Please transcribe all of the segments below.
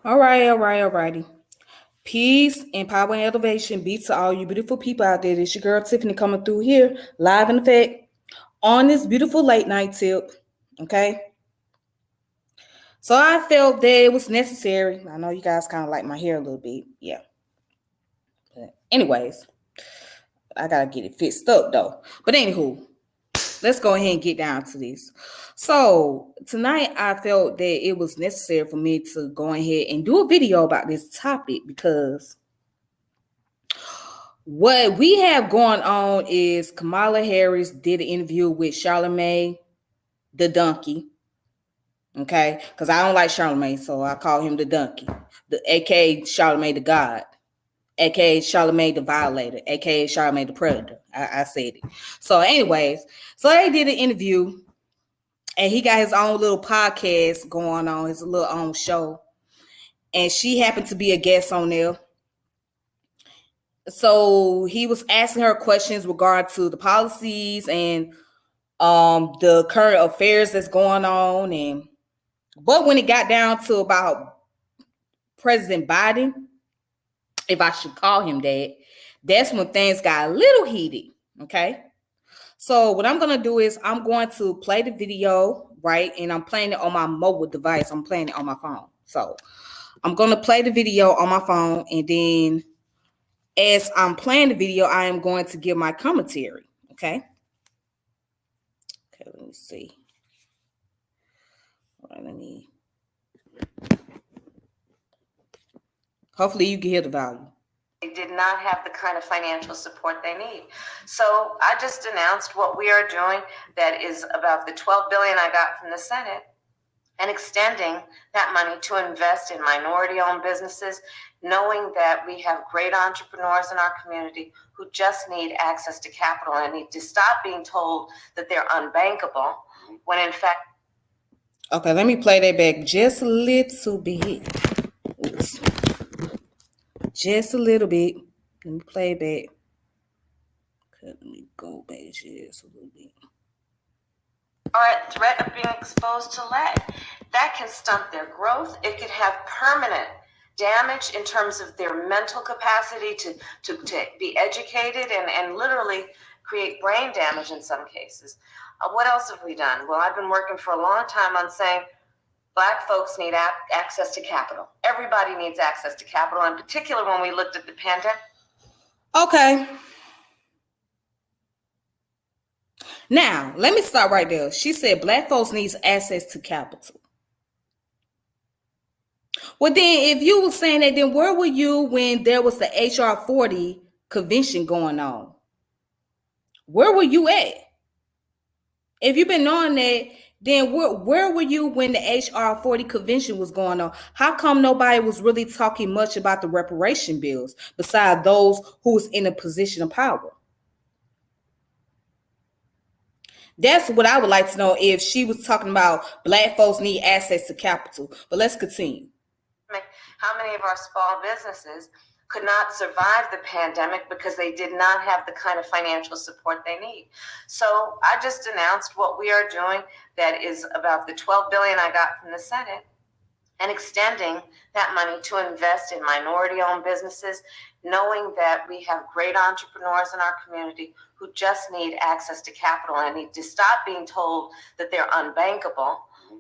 Alrighty. Peace and power and elevation be to all you beautiful people out there. It's your girl Tiffany coming through here, live in effect, on this beautiful late night tip. Okay. So I felt that it was necessary. I know you guys kind of like my hair a little bit. Yeah. But anyways, I gotta get it fixed up though. But anywho, let's go ahead and get down to this. So tonight I felt that it was necessary for me to go ahead and do a video about this topic because what we have going on is Kamala Harris did an interview with Charlamagne the donkey. Okay, because I don't like Charlamagne, so I call him the donkey, the aka Charlamagne the God, aka Charlamagne the violator, aka Charlamagne the predator. I said it. So, anyways, so they did an interview, and he got his own little podcast going on, his little own show, and she happened to be a guest on there. So he was asking her questions regard to the policies and the current affairs that's going on, and but when it got down to about President Biden, if I should call him that, that's when things got a little heated. Okay. So what I'm gonna do is I'm going to play the video, right? And I'm playing it on my mobile device. I'm playing it on my phone. So I'm gonna play the video on my phone, and then as I'm playing the video, I am going to give my commentary. Okay. Okay, let me see. All right, let me. Hopefully you can hear the volume. They did not have the kind of financial support they need. So I just announced what we are doing that is about the $12 billion I got from the Senate and extending that money to invest in minority-owned businesses, knowing that we have great entrepreneurs in our community who just need access to capital and need to stop being told that they're unbankable when in fact... Okay, let me play that back just a little bit. Oops. Just a little bit. Let me play it back. Okay, let me go back just a little bit. Are at threat of being exposed to lead. That can stunt their growth. It could have permanent damage in terms of their mental capacity to be educated and literally create brain damage in some cases. What else have we done? Well, I've been working for a long time on saying Black folks need access to capital. Everybody needs access to capital, in particular when we looked at the pandemic. Okay. Now, let me start right there. She said Black folks needs access to capital. Well, then, if you were saying that, then where were you when there was the HR 40 convention going on? Where were you at? If you've been knowing that, then where were you when the HR 40 convention was going on? How come nobody was really talking much about the reparation bills besides those who was in a position of power? That's what I would like to know, if she was talking about Black folks need access to capital. But let's continue. How many of our small businesses could not survive the pandemic because they did not have the kind of financial support they need? So I just announced what we are doing that is about the $12 billion I got from the Senate and extending that money to invest in minority-owned businesses, knowing that we have great entrepreneurs in our community who just need access to capital and need to stop being told that they're unbankable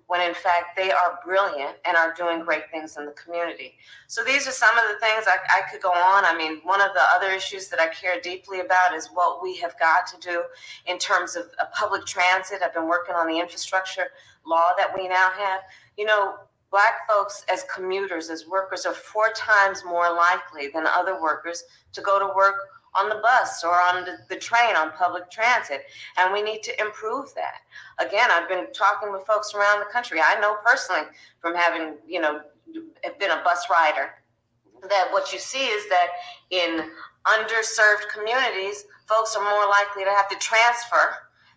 when in fact they are brilliant and are doing great things in the community. So these are some of the things I could go on. I mean, one of the other issues that I care deeply about is what we have got to do in terms of public transit. I've been working on the infrastructure law that we now have. You know, Black folks as commuters, as workers, are 4 times more likely than other workers to go to work on the bus or on the train, on public transit. And we need to improve that. Again, I've been talking with folks around the country. I know personally from having, been a bus rider, that what you see is that in underserved communities, folks are more likely to have to transfer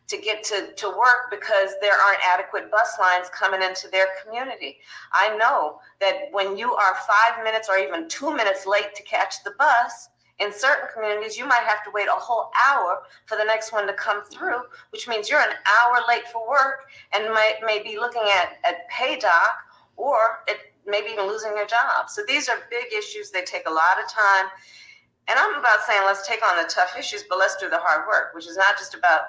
to get to work because there aren't adequate bus lines coming into their community. I know that when you are 5 minutes or even 2 minutes late to catch the bus, in certain communities, you might have to wait a whole hour for the next one to come through, which means you're an hour late for work and may be looking at pay doc or at maybe even losing their job. So these are big issues. They take a lot of time. And I'm about saying, let's take on the tough issues, but let's do the hard work, which is not just about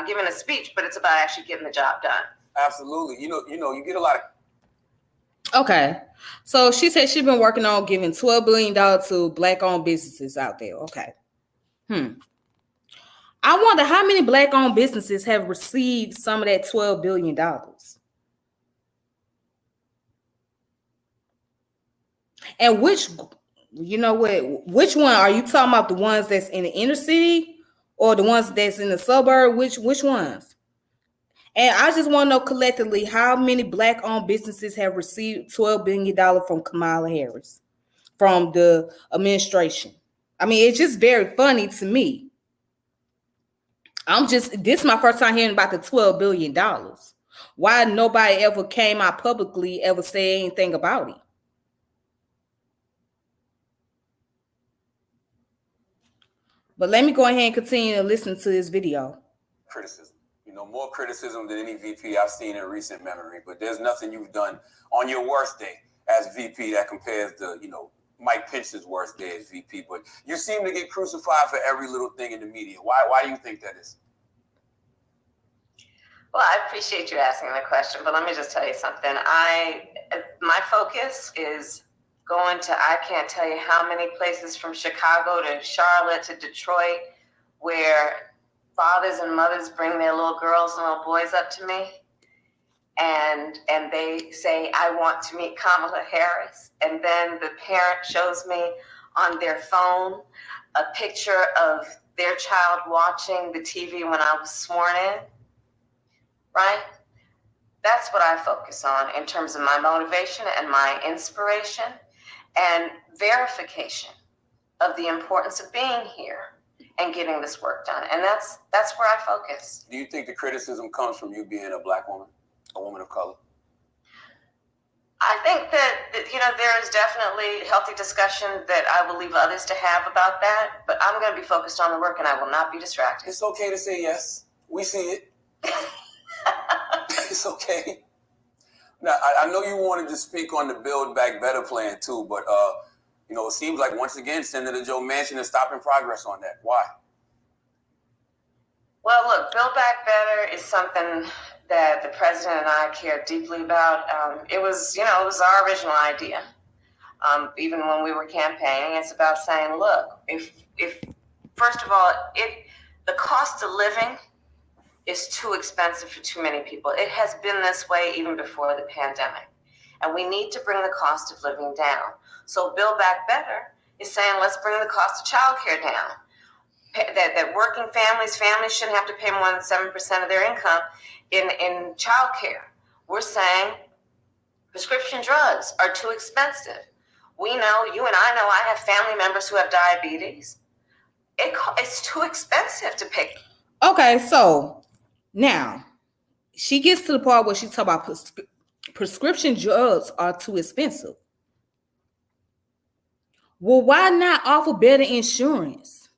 giving a speech, but it's about actually getting the job done. Absolutely. You get a lot of. Okay. So she said she's been working on giving $12 billion to Black-owned businesses out there. Okay. I wonder how many Black-owned businesses have received some of that $12 billion. And which one are you talking about? The ones that's in the inner city or the ones that's in the suburb? Which ones? And I just want to know collectively how many Black-owned businesses have received $12 billion from Kamala Harris, from the administration. I mean, it's just very funny to me. This is my first time hearing about the $12 billion. Why nobody ever came out publicly, ever say anything about it? But let me go ahead and continue to listen to this video. Criticism. More criticism than any VP I've seen in recent memory. But there's nothing you've done on your worst day as VP that compares to, Mike Pence's worst day as VP. But you seem to get crucified for every little thing in the media. Why do you think that is? Well, I appreciate you asking the question, but let me just tell you something. My focus is going to, I can't tell you how many places from Chicago to Charlotte to Detroit where fathers and mothers bring their little girls and little boys up to me and they say, I want to meet Kamala Harris. And then the parent shows me on their phone a picture of their child watching the TV when I was sworn in, right? That's what I focus on in terms of my motivation and my inspiration and verification of the importance of being here and getting this work done. And that's where I focus. Do you think the criticism comes from you being a Black woman, a woman of color? I think that, there is definitely healthy discussion that I will leave others to have about that, but I'm going to be focused on the work and I will not be distracted. It's okay to say yes. We see it. It's okay. Now, I know you wanted to speak on the Build Back Better plan too, but it seems like once again, Senator Joe Manchin is stopping progress on that. Why? Well, look, Build Back Better is something that the president and I care deeply about. It was our original idea. Even when we were campaigning, it's about saying, look, if first of all, the cost of living is too expensive for too many people. It has been this way even before the pandemic. And we need to bring the cost of living down. So Build Back Better is saying, let's bring the cost of childcare down. That working families shouldn't have to pay more than 7% of their income in childcare. We're saying prescription drugs are too expensive. We know, you and I know, I have family members who have diabetes. It's too expensive to pay. Okay, so now she gets to the part where she talks about prescription drugs are too expensive. Well, why not offer better insurance?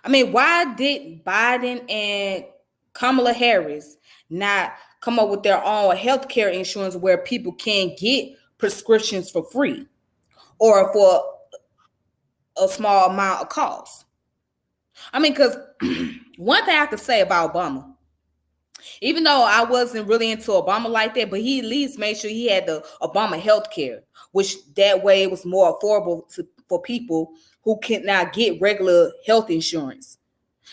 I mean, why did Biden and Kamala Harris not come up with their own healthcare insurance where people can get prescriptions for free or for a small amount of cost? I mean, because one thing I could say about Obama, even though I wasn't really into Obama like that, but he at least made sure he had the Obama healthcare, which that way it was more affordable for people who cannot get regular health insurance.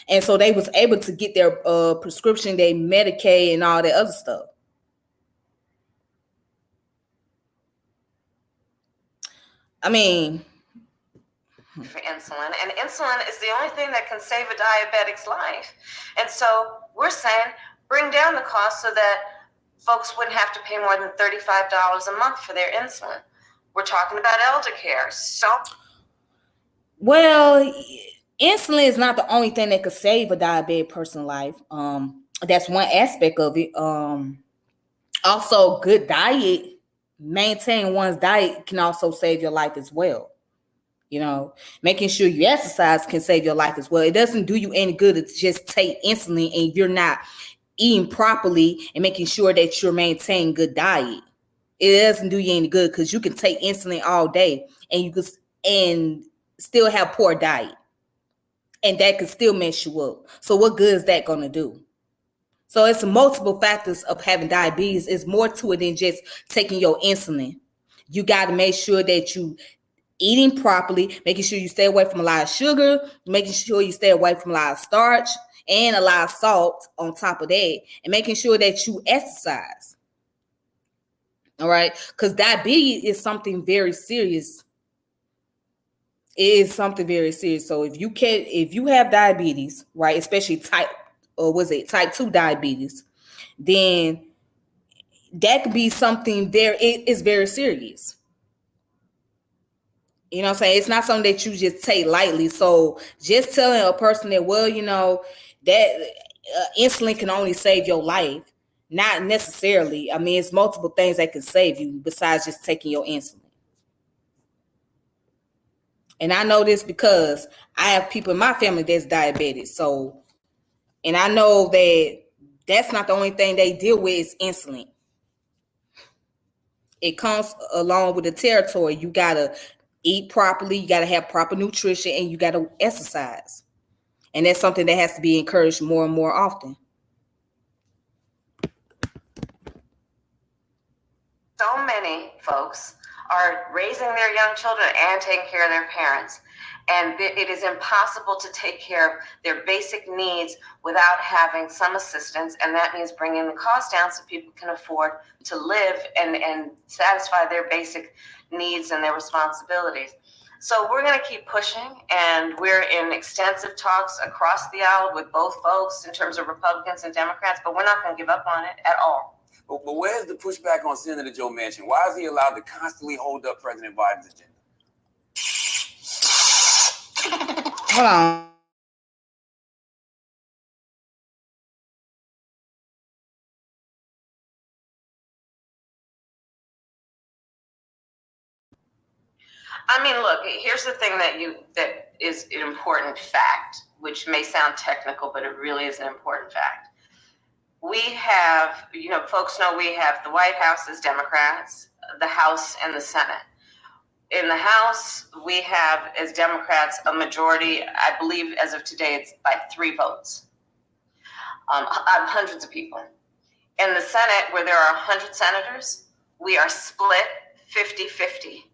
And so they was able to get their prescription, their Medicaid and all that other stuff. I mean, for insulin, and insulin is the only thing that can save a diabetic's life. And so we're saying bring down the cost so that folks wouldn't have to pay more than $35 a month for their insulin. We're talking about elder care. So, well, insulin is not the only thing that could save a diabetic person's life. That's one aspect of it. Also, good diet, maintaining one's diet can also save your life as well. Making sure you exercise can save your life as well. It doesn't do you any good to just take insulin and you're not eating properly and making sure that you're maintaining good diet. It doesn't do you any good because you can take insulin all day and you can and still have poor diet. And that could still mess you up. So what good is that going to do? So it's multiple factors of having diabetes. It's more to it than just taking your insulin. You got to make sure that you eating properly, making sure you stay away from a lot of sugar, making sure you stay away from a lot of starch and a lot of salt on top of that, and making sure that you exercise. All right? Because diabetes is something very serious. It is something very serious. So if you have diabetes, right, especially type 2 diabetes, then that could be something it is very serious. You know what I'm saying? It's not something that you just take lightly. So just telling a person that, well, that insulin can only save your life, not necessarily. I mean, it's multiple things that can save you besides just taking your insulin. And I know this because I have people in my family that's diabetic. So, and I know that that's not the only thing they deal with is insulin. It comes along with the territory. You got to eat properly. You got to have proper nutrition and you got to exercise. And that's something that has to be encouraged more and more often. So many folks are raising their young children and taking care of their parents. And it is impossible to take care of their basic needs without having some assistance. And that means bringing the cost down so people can afford to live and satisfy their basic needs and their responsibilities. So we're going to keep pushing, and we're in extensive talks across the aisle with both folks in terms of Republicans and Democrats, but we're not going to give up on it at all. But where's the pushback on Senator Joe Manchin? Why is he allowed to constantly hold up President Biden's agenda? Hold on. I mean, look, here's the thing that is an important fact, which may sound technical, but it really is an important fact. We have, folks know we have the White House as Democrats, the House and the Senate. In the House, we have, as Democrats, a majority. I believe as of today, it's by 3 votes. Hundreds of people. In the Senate, where there are 100 senators, we are split 50-50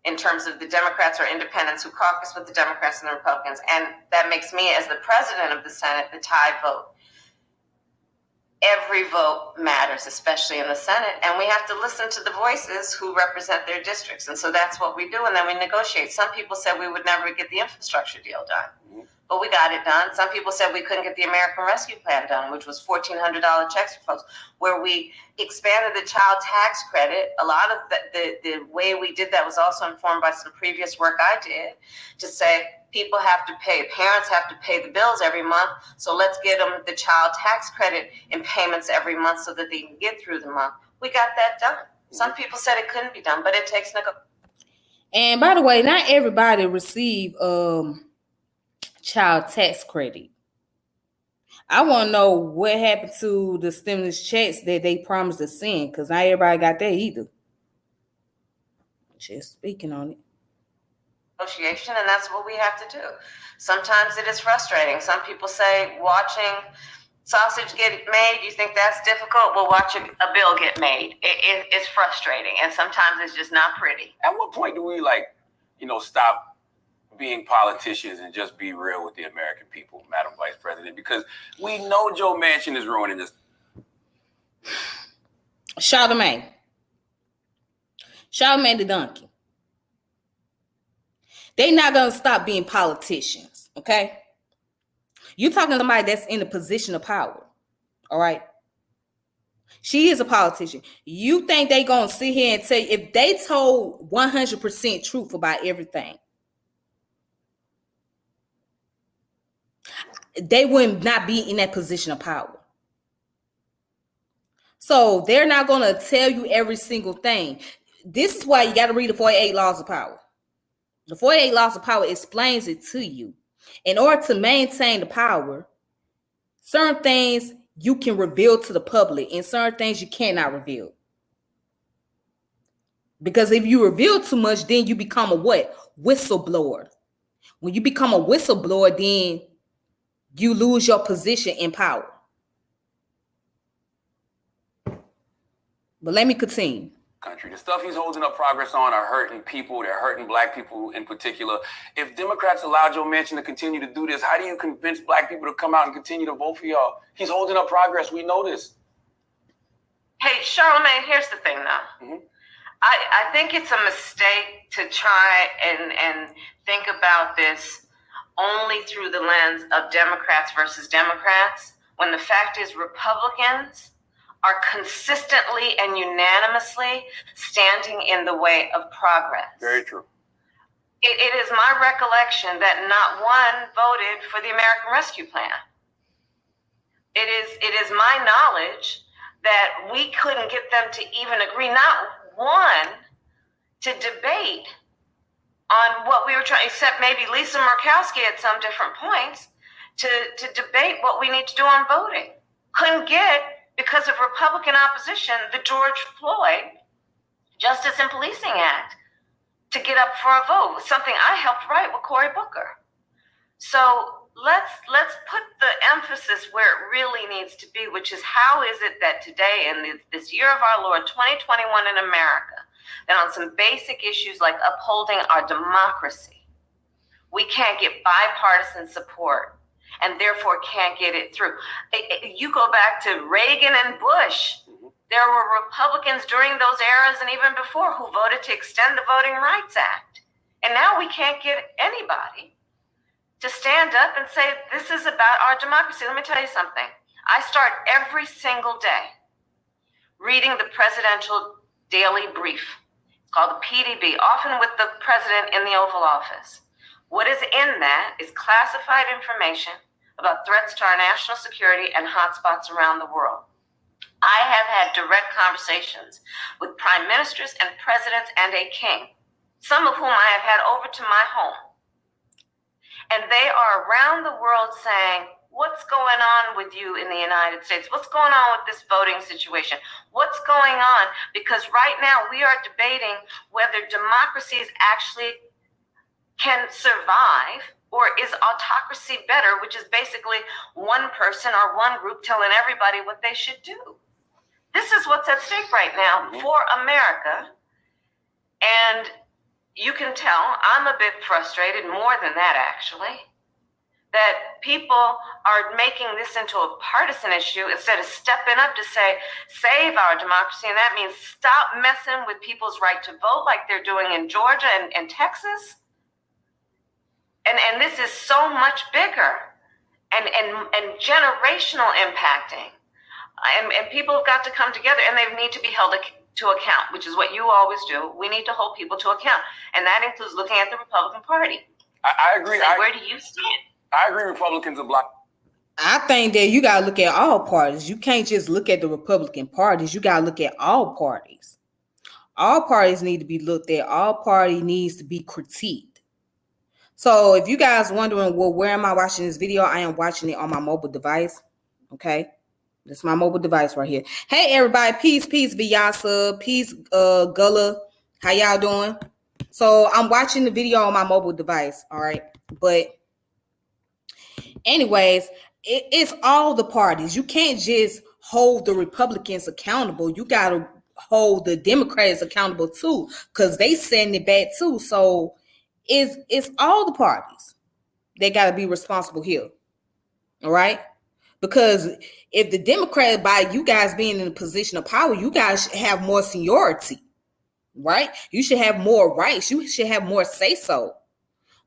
in terms of the Democrats or independents who caucus with the Democrats and the Republicans. And that makes me, as the president of the Senate, the tie vote. Every vote matters, especially in the Senate, and we have to listen to the voices who represent their districts. And so that's what we do, and then we negotiate. Some people said we would never get the infrastructure deal done, but we got it done. Some people said we couldn't get the American Rescue Plan done, which was $1,400 checks for folks, where we expanded the child tax credit. A lot of the way we did that was also informed by some previous work I did to say, people have to pay, parents have to pay the bills every month, so let's get them the child tax credit in payments every month so that they can get through the month. We got that done. Some people said it couldn't be done, but it takes And by the way, not everybody receive child tax credit. I want to know what happened to the stimulus checks that they promised to send, because not everybody got that either. Just speaking on it. Negotiation, and that's what we have to do. Sometimes it is frustrating. Some people say watching sausage get made, you think that's difficult? Well, watch a bill get made. It's frustrating, and sometimes it's just not pretty. At what point do we stop being politicians and just be real with the American people, Madam Vice President? Because we know Joe Manchin is ruining this. Charlamagne the donkey. They're not going to stop being politicians, okay? You're talking to somebody that's in a position of power, all right? She is a politician. You think they're going to sit here and tell you, if they told 100% truth about everything, they would not be in that position of power. So they're not going to tell you every single thing. This is why you got to read the 48 Laws of Power. The 48 Laws of Power explains it to you. In order to maintain the power, certain things you can reveal to the public, and certain things you cannot reveal. Because if you reveal too much, then you become a what? Whistleblower. When you become a whistleblower, then you lose your position in power. But let me continue. Country. The stuff he's holding up progress on are hurting people. They're hurting black people in particular. If Democrats allow Joe Manchin to continue to do this, how do you convince black people to come out and continue to vote for y'all? He's holding up progress. We know this. Hey, Charlamagne, here's the thing, though. Mm-hmm. I think it's a mistake to try and think about this only through the lens of Democrats versus Democrats, when the fact is Republicans are consistently and unanimously standing in the way of progress. Very true. It is my recollection that not one voted for the American Rescue Plan. It is my knowledge that we couldn't get them to even agree, not one, to debate on what we were trying, except maybe Lisa Murkowski at some different points, to debate what we need to do on voting. Couldn't get, because of Republican opposition, the George Floyd Justice and Policing Act to get up for a vote. It was something I helped write with Cory Booker. So let's put the emphasis where it really needs to be, which is how is it that today, in this year of our Lord, 2021 in America, that on some basic issues like upholding our democracy, we can't get bipartisan support and therefore can't get it through. You go back to Reagan and Bush. There were Republicans during those eras and even before who voted to extend the Voting Rights Act. And now we can't get anybody to stand up and say, this is about our democracy. Let me tell you something. I start every single day reading the Presidential Daily Brief. It's called the PDB, often with the president in the Oval Office. What is in that is classified information about threats to our national security and hotspots around the world. I have had direct conversations with prime ministers and presidents and a king, some of whom I have had over to my home. And they are around the world saying, what's going on with you in the United States? What's going on with this voting situation? What's going on? Because right now we are debating whether democracies actually can survive, or is autocracy better, which is basically one person or one group telling everybody what they should do. This is what's at stake right now for America. And you can tell I'm a bit frustrated, more than that actually, that people are making this into a partisan issue instead of stepping up to say, save our democracy. And that means stop messing with people's right to vote like they're doing in Georgia and Texas. And this is so much bigger and generational impacting. And people have got to come together, and they need to be held to account, which is what you always do. We need to hold people to account. And that includes looking at the Republican Party. I agree. So where do you stand? I agree Republicans are blocked. I think that you got to look at all parties. You can't just look at the Republican parties. You got to look at all parties. All parties need to be looked at. All party needs to be critiqued. So if you guys wondering, well, where am I watching this video? I am watching it on my mobile device. Okay. This is my mobile device right here. Hey, everybody. Peace, Vyasa. Peace, Gullah. How y'all doing? So I'm watching the video on my mobile device. All right. But anyways, it's all the parties. You can't just hold the Republicans accountable. You got to hold the Democrats accountable too, because they send it back too. So it's all the parties. They got to be responsible here. All right. Because if the Democrat, by you guys being in a position of power, you guys should have more seniority, right? You should have more rights. You should have more say so.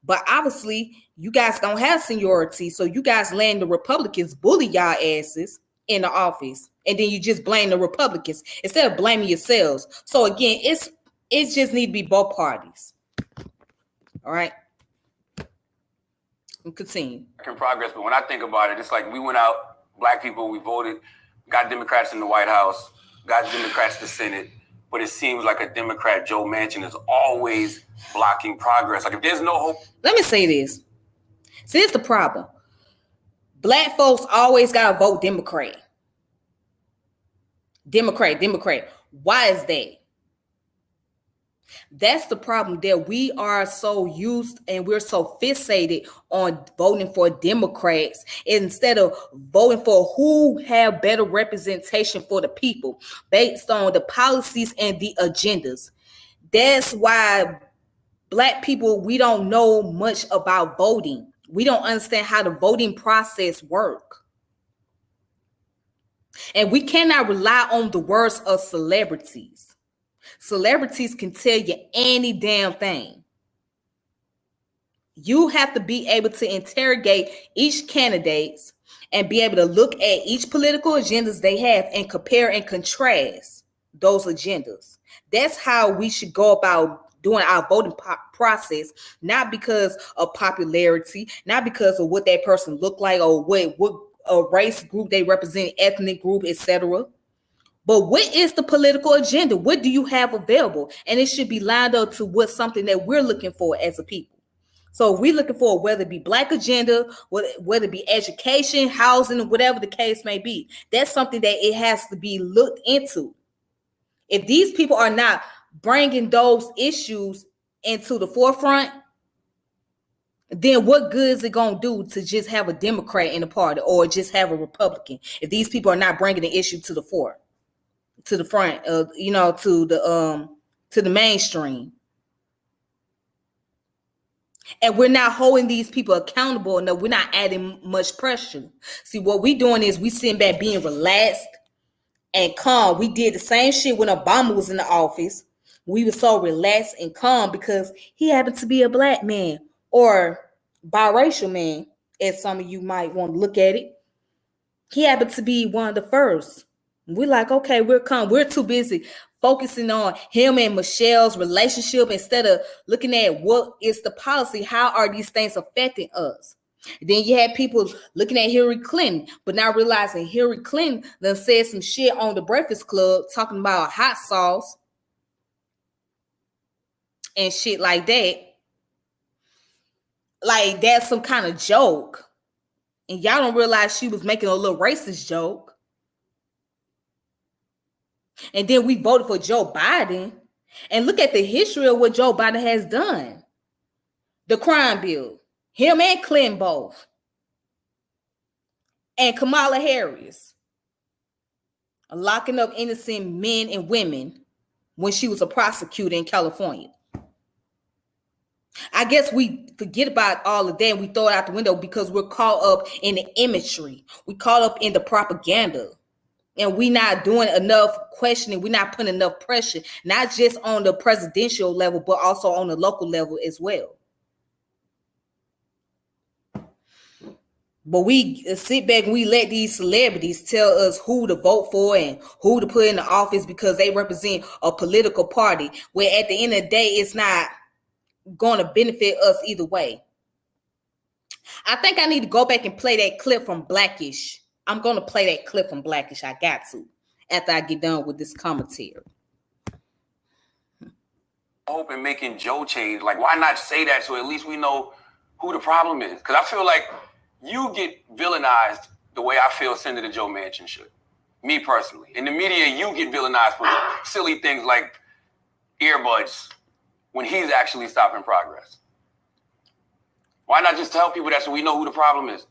But obviously, you guys don't have seniority. So you guys letting the Republicans bully y'all asses in the office. And then you just blame the Republicans instead of blaming yourselves. So again, it just need to be both parties. All right. We'll continue. In progress, but when I think about it, it's like we went out, black people, we voted, got Democrats in the White House, got Democrats to Senate, but it seems like a Democrat, Joe Manchin, is always blocking progress. Like if there's no hope. Let me say this. See, it's the problem. Black folks always got to vote Democrat. Democrat. Why is that? That's the problem, that we are so used and we're so fixated on voting for Democrats instead of voting for who have better representation for the people based on the policies and the agendas. That's why Black people, we don't know much about voting. We don't understand how the voting process works. And we cannot rely on the words of celebrities. Celebrities can tell you any damn thing. You have to be able to interrogate each candidate and be able to look at each political agendas they have and compare and contrast those agendas. That's how we should go about doing our voting process, not because of popularity, not because of what that person looked like or what race group they represent, ethnic group, etc. But what is the political agenda? What do you have available? And it should be lined up to what's something that we're looking for as a people. So we're looking for, whether it be Black agenda, whether it be education, housing, whatever the case may be, that's something that it has to be looked into. If these people are not bringing those issues into the forefront, then what good is it going to do to just have a Democrat in the party or just have a Republican if these people are not bringing the issue to the front, to the mainstream? And we're not holding these people accountable. No, we're not adding much pressure. See, what we're doing is we sitting back being relaxed and calm. We did the same shit when Obama was in the office. We were so relaxed and calm because he happened to be a Black man or biracial man, as some of you might want to look at it. He happened to be one of the first. We're like, okay, we're calm. We're too busy focusing on him and Michelle's relationship instead of looking at what is the policy. How are these things affecting us? Then you had people looking at Hillary Clinton, but not realizing Hillary Clinton then said some shit on the Breakfast Club talking about hot sauce and shit like that. Like that's some kind of joke. And y'all don't realize she was making a little racist joke. And then we voted for Joe Biden. And look at the history of what Joe Biden has done. The crime bill. Him and Clinton both. And Kamala Harris. Locking up innocent men and women when she was a prosecutor in California. I guess we forget about all of that and we throw it out the window because we're caught up in the imagery. We caught up in the propaganda. And we're not doing enough questioning. We're not putting enough pressure, not just on the presidential level, but also on the local level as well. But we sit back and we let these celebrities tell us who to vote for and who to put in the office because they represent a political party, where at the end of the day, it's not going to benefit us either way. I think I need to go back and play that clip from Blackish. I'm going to play that clip from Blackish. I got to, after I get done with this commentary. Hope in making Joe change. Like, why not say that so at least we know who the problem is? Because I feel like you get villainized the way I feel Senator Joe Manchin should. Me personally. In the media, you get villainized for silly things like earbuds when he's actually stopping progress. Why not just tell people that so we know who the problem is?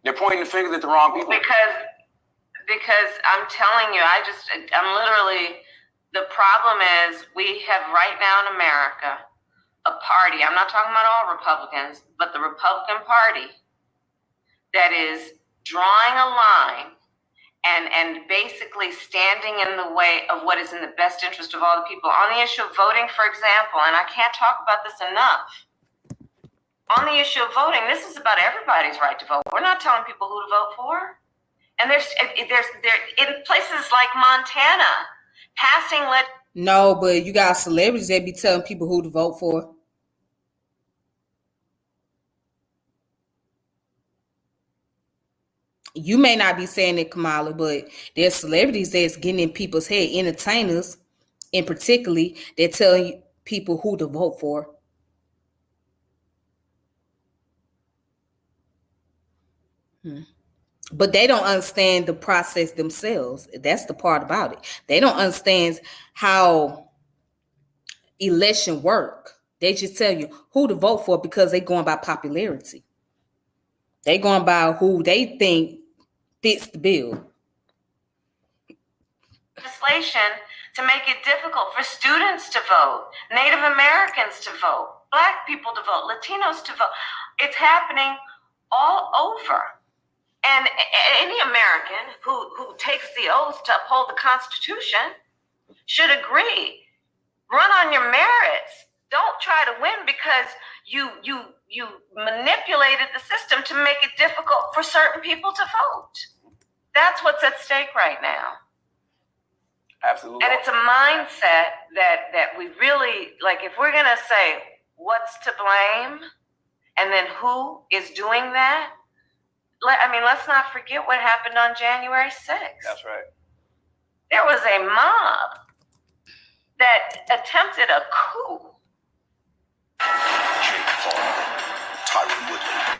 They're pointing the fingers at the wrong people. Because I'm telling you, I'm literally, the problem is we have right now in America a party, I'm not talking about all Republicans, but the Republican Party that is drawing a line and basically standing in the way of what is in the best interest of all the people. On the issue of voting, for example, and I can't talk about this enough, on the issue of voting, this is about everybody's right to vote. We're not telling people who to vote for. And there's in places like Montana, passing No, but you got celebrities that be telling people who to vote for. You may not be saying it, Kamala, but there's celebrities that's getting in people's head, entertainers in particularly, that tell people who to vote for. But they don't understand the process themselves. That's the part about it. They don't understand how election work. They just tell you who to vote for because they're going by popularity. They going by who they think fits the bill. Legislation to make it difficult for students to vote, Native Americans to vote, Black people to vote, Latinos to vote. It's happening all over. And any American who takes the oath to uphold the Constitution should agree. Run on your merits. Don't try to win because you manipulated the system to make it difficult for certain people to vote. That's what's at stake right now. Absolutely. And it's a mindset that we really, like, if we're going to say what's to blame and then who is doing that, let's not forget what happened on January 6th. That's right. There was a mob that attempted a coup. Jake Paul, Tyron Woodley.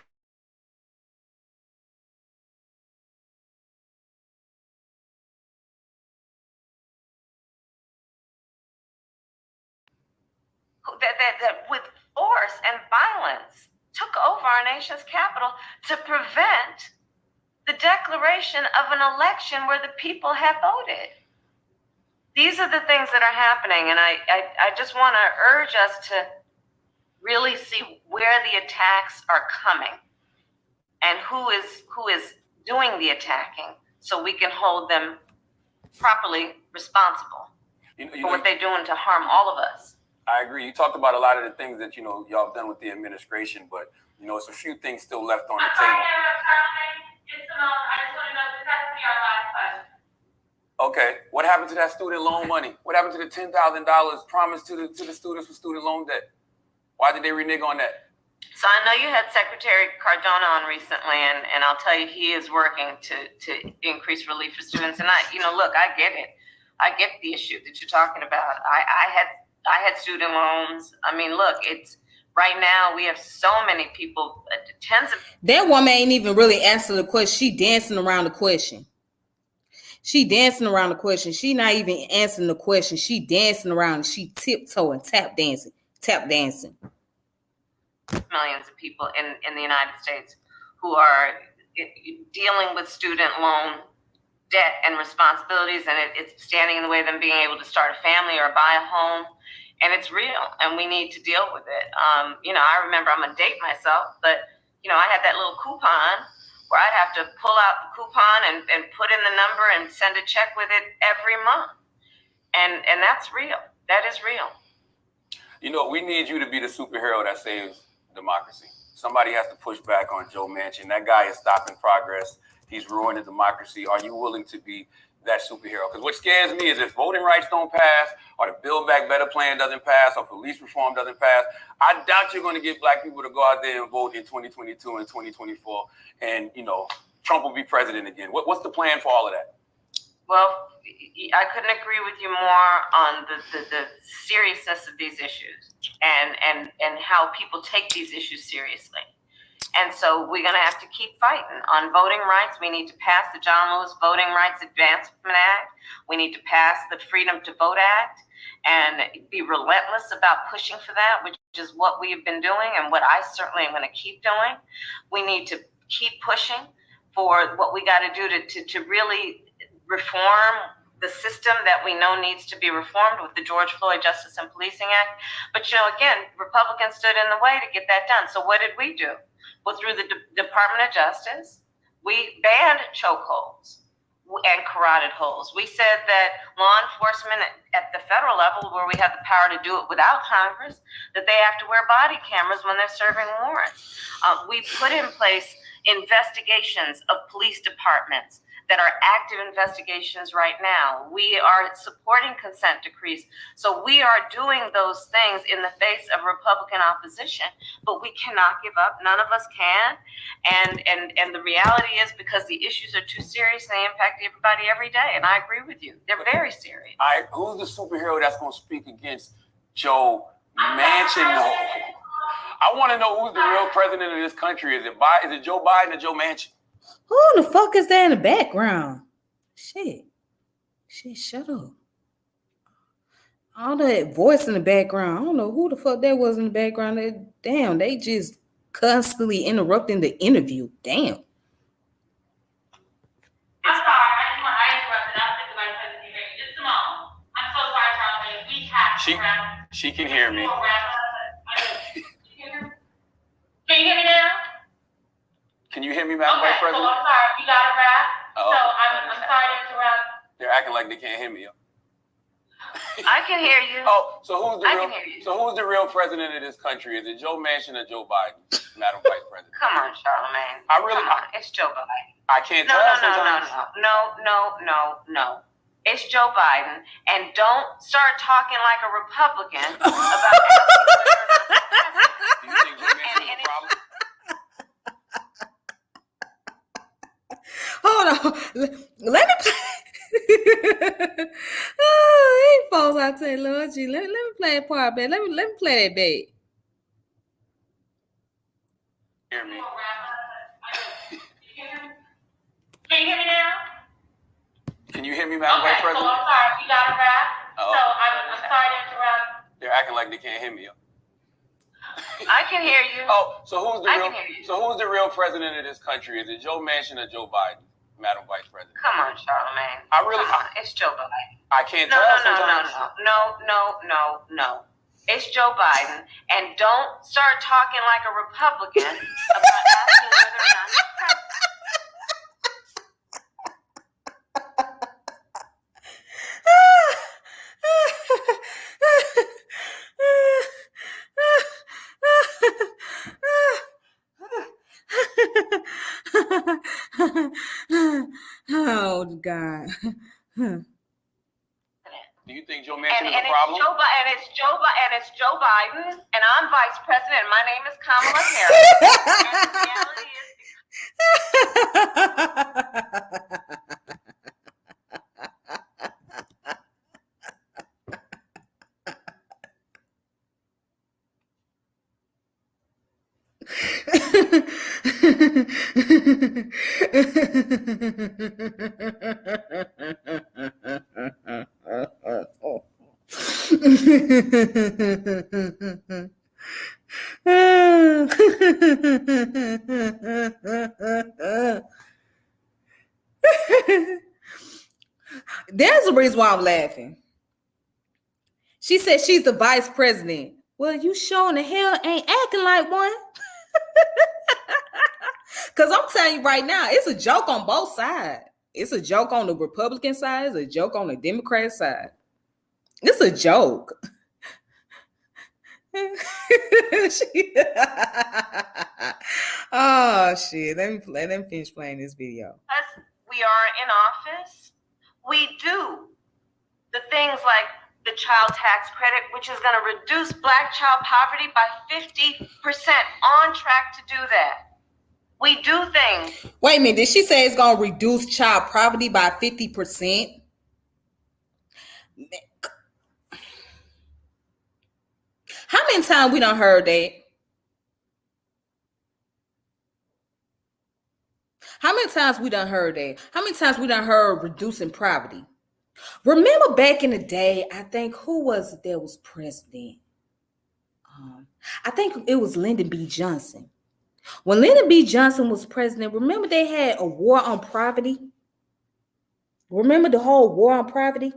That with force and violence took over our nation's capital to prevent the declaration of an election where the people have voted. These are the things that are happening, and I just want to urge us to really see where the attacks are coming and who is doing the attacking, so we can hold them properly responsible for what they're doing to harm all of us. I agree. You talked about a lot of the things that, y'all have done with the administration, but, it's a few things still left on the table. It's Simone. I just want to know, this has to be our last question. Okay. What happened to that student loan money? What happened to the $10,000 promised to the students for student loan debt? Why did they renege on that? So I know you had Secretary Cardona on recently, and I'll tell you, he is working to increase relief for students. And I get it. I get the issue that you're talking about. I had student loans. It's right now we have so many people, tens of. That woman ain't even really answering the question. She dancing around the question. She not even answering the question. She dancing around. She tiptoeing, tap dancing. Millions of people in the United States who are dealing with student loan debt and responsibilities, and it's standing in the way of them being able to start a family or buy a home. And it's real, and we need to deal with it. I remember, I'm gonna date myself, but I had that little coupon where I'd have to pull out the coupon and put in the number and send a check with it every month. And that's real. That is real. We need you to be the superhero that saves democracy. Somebody has to push back on Joe Manchin. That guy is stopping progress. He's ruining democracy. Are you willing to be that superhero? Because what scares me is if voting rights don't pass, or the Build Back Better plan doesn't pass, or police reform doesn't pass, I doubt you're going to get Black people to go out there and vote in 2022 and 2024. And, Trump will be president again. What's the plan for all of that? Well, I couldn't agree with you more on the seriousness of these issues and how people take these issues seriously. And so we're going to have to keep fighting on voting rights. We need to pass the John Lewis Voting Rights Advancement Act. We need to pass the Freedom to Vote Act and be relentless about pushing for that, which is what we have been doing and what I certainly am going to keep doing. We need to keep pushing for what we got to do to really reform the system that we know needs to be reformed with the George Floyd Justice and Policing Act. But, again, Republicans stood in the way to get that done. So what did we do? Well, through the Department of Justice, we banned chokeholds and carotid holds. We said that law enforcement at the federal level, where we have the power to do it without Congress, that they have to wear body cameras when they're serving warrants. We put in place investigations of police departments that are active investigations right now. We are supporting consent decrees. So we are doing those things in the face of Republican opposition, but we cannot give up. None of us can. And the reality is, because the issues are too serious, they impact everybody every day. And I agree with you. They're very serious. Who's the superhero that's going to speak against Joe Manchin? I want to know who's the real president of this country. Is it Joe Biden or Joe Manchin? Who the fuck is that in the background? Shit, shut up. All that voice in the background. I don't know who the fuck that was in the background. They just constantly interrupting the interview. Damn. I'm sorry, I interrupted. I was thinking about something. Just a moment. I'm so sorry, Charlamagne. We have to wrap. She can hear me. Can you hear me now? Can you hear me, Madam Vice Okay, so President? I'm sorry. We got to wrap. Oh. So I'm sorry to interrupt. They're acting like they can't hear me. I can hear you. Oh, so who's I can hear you. the real president of this country? Is it Joe Manchin or Joe Biden, Madam Vice President? Come on, Charlamagne. Come on, it's Joe Biden. I can't No, tell no, sometimes. no. It's Joe Biden, and don't start talking like a Republican about asking whether or not Do you think Joe Manchin is a problem? Hold on. Let me play. Oh, he falls out to Lord G. Let me play a part, babe. Let me play that, babe. Hear me. Can you hear me now? Can you hear me, Madam Vice Okay, so President? I'm sorry. We got to wrap. Oh. So I'm sorry to interrupt. They're acting like they can't hear me. I can hear you. Oh, so who's I can hear you. the real president of this country? Is it Joe Manchin or Joe Biden, Madam Vice President? Come on, Charlamagne. It's Joe Biden. I can't No, tell no, sometimes. no. It's Joe Biden, and don't start talking like a Republican about asking whether or not he's president. Oh God. Do you think Joe Manchin is And a problem? it's Joe Biden, and I'm Vice President. My name is Kamala Harris. And the reality is, There's a reason why I'm laughing. She said she's the vice president. Well, you sure the hell ain't acting like one. Because I'm telling you right now, it's a joke on both sides. It's a joke on the Republican side. It's a joke on the Democrat side. It's a joke. Oh, shit. Let me finish playing this video. as we are in office, we do the things like the child tax credit, which is going to reduce Black child poverty by 50%, on track to do that. We do things. Wait a minute. Did she say it's going to reduce child poverty by 50%? How many times we done heard that? How many times we done heard that? How many times we done heard reducing poverty? Remember back in the day, I think, who was it that was president? I think it was Lyndon B. Johnson. When Lyndon B. Johnson was president, remember they had a war on poverty? Remember the whole war on poverty?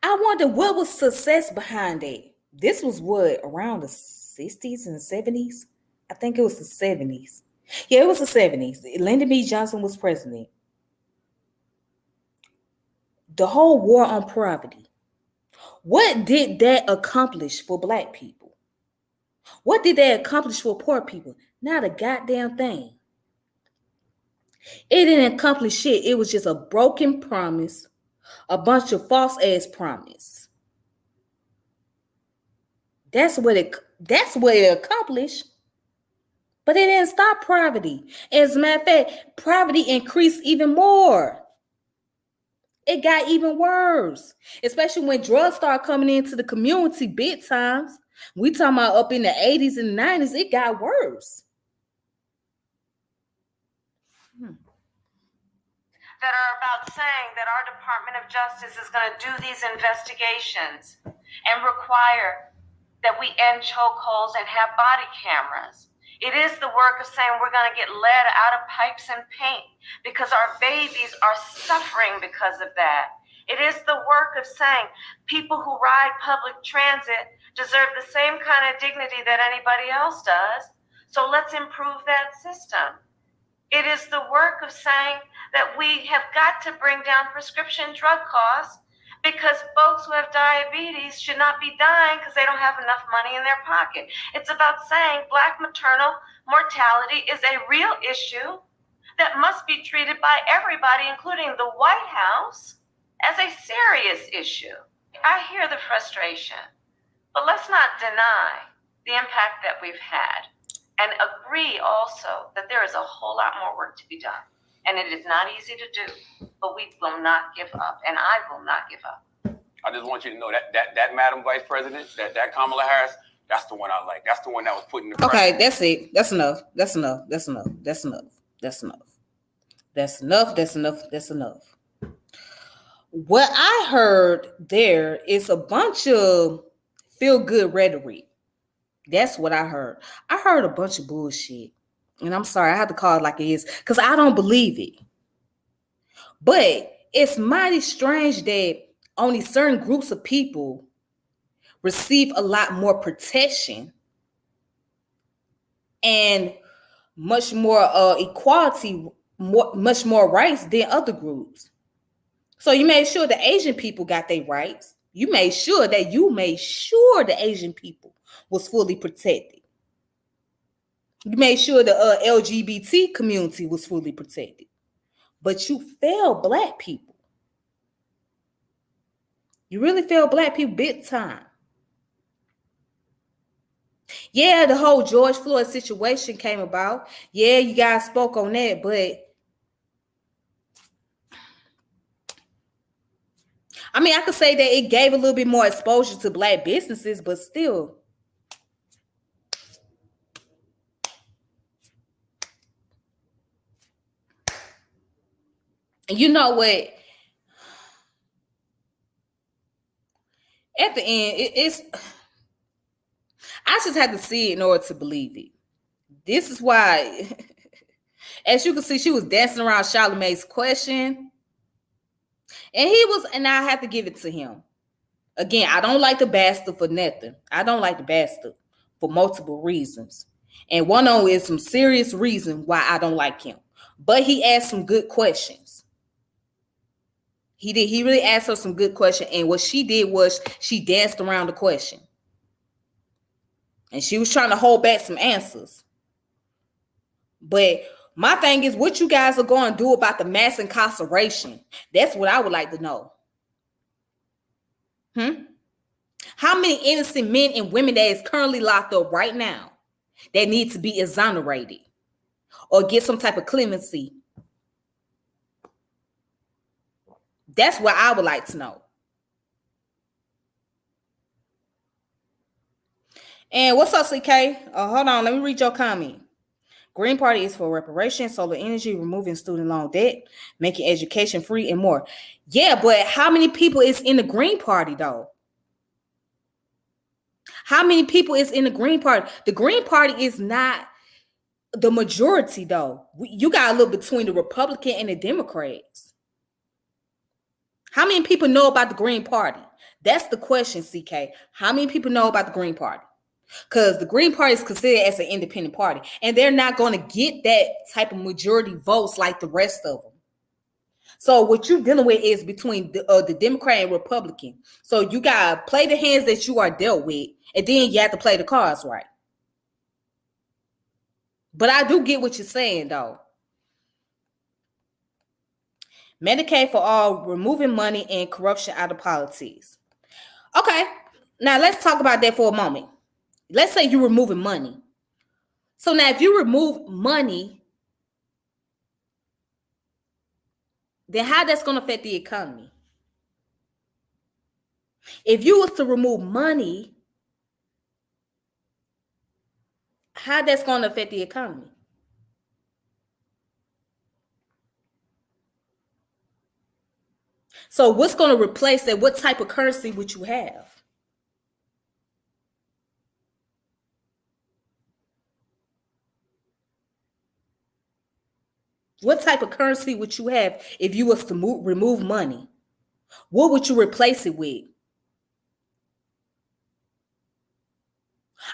I wonder what was success behind it. This was what, around the 60s and 70s? I think it was the 70s. Yeah, it was the 70s. Lyndon B. Johnson was president. The whole war on poverty. What did that accomplish for Black people? What did that accomplish for poor people? Not a goddamn thing. It didn't accomplish shit. It was just a broken promise, a bunch of false ass promise. That's what it accomplished. But it didn't stop poverty. As a matter of fact, poverty increased even more. It got even worse, especially when drugs start coming into the community big times. We talking about up in the 80s and 90s, it got worse. That are about saying that our Department of Justice is going to do these investigations and require that we end chokeholds and have body cameras. It is the work of saying we're going to get lead out of pipes and paint because our babies are suffering because of that. It is the work of saying people who ride public transit deserve the same kind of dignity that anybody else does. So let's improve that system. It is the work of saying that we have got to bring down prescription drug costs because folks who have diabetes should not be dying because they don't have enough money in their pocket. It's about saying Black maternal mortality is a real issue that must be treated by everybody, including the White House, as a serious issue. I hear the frustration, but let's not deny the impact that we've had. And agree also that there is a whole lot more work to be done. And it is not easy to do, but we will not give up. And I will not give up. I just want you to know that Madam Vice President, that Kamala Harris, that's the one I like. That's the one that was put in the press. Okay, that's it. That's enough. That's enough. That's enough. That's enough. That's enough. That's enough. That's enough. That's enough. What I heard there is a bunch of feel-good rhetoric. That's what I heard. I heard a bunch of bullshit. And I'm sorry, I have to call it like it is because I don't believe it. But it's mighty strange that only certain groups of people receive a lot more protection and much more equality, much more rights than other groups. So you made sure the Asian people got their rights. You made sure the Asian people was fully protected. You made sure the LGBT community was fully protected. But you failed Black people. You really failed Black people big time. Yeah, the whole George Floyd situation came about. Yeah, you guys spoke on that, but I mean, I could say that it gave a little bit more exposure to Black businesses, but still. You know what? At the end, it's I just had to see it in order to believe it. This is why, as you can see, she was dancing around Charlamagne's question. And I have to give it to him. Again, I don't like the bastard for nothing. I don't like the bastard for multiple reasons. And one of them is some serious reason why I don't like him. But he asked some good questions. He did. He really asked her some good questions. And what she did was she danced around the question. And she was trying to hold back some answers. But my thing is, what you guys are going to do about the mass incarceration? That's what I would like to know. How many innocent men and women that is currently locked up right now that need to be exonerated or get some type of clemency? That's what I would like to know. And what's up, CK? Hold on, let me read your comment. Green Party is for reparations, solar energy, removing student loan debt, making education free, and more. Yeah, but how many people is in the Green Party, though? How many people is in the Green Party? The Green Party is not the majority, though. You got to look between the Republican and the Democrats. How many people know about the Green Party? That's the question, CK. How many people know about the Green Party? Because the Green Party is considered as an independent party, and they're not going to get that type of majority votes like the rest of them. So what you're dealing with is between the Democrat and Republican. So you got to play the hands that you are dealt with, and then you have to play the cards right. But I do get what you're saying, though. Medicaid for all, removing money and corruption out of politics. Okay, now let's talk about that for a moment. Let's say you're removing money. So now if you remove money, then how that's going to affect the economy? If you was to remove money, how that's going to affect the economy? So what's going to replace that? What type of currency would you have? What type of currency would you have if you was to remove money? What would you replace it with?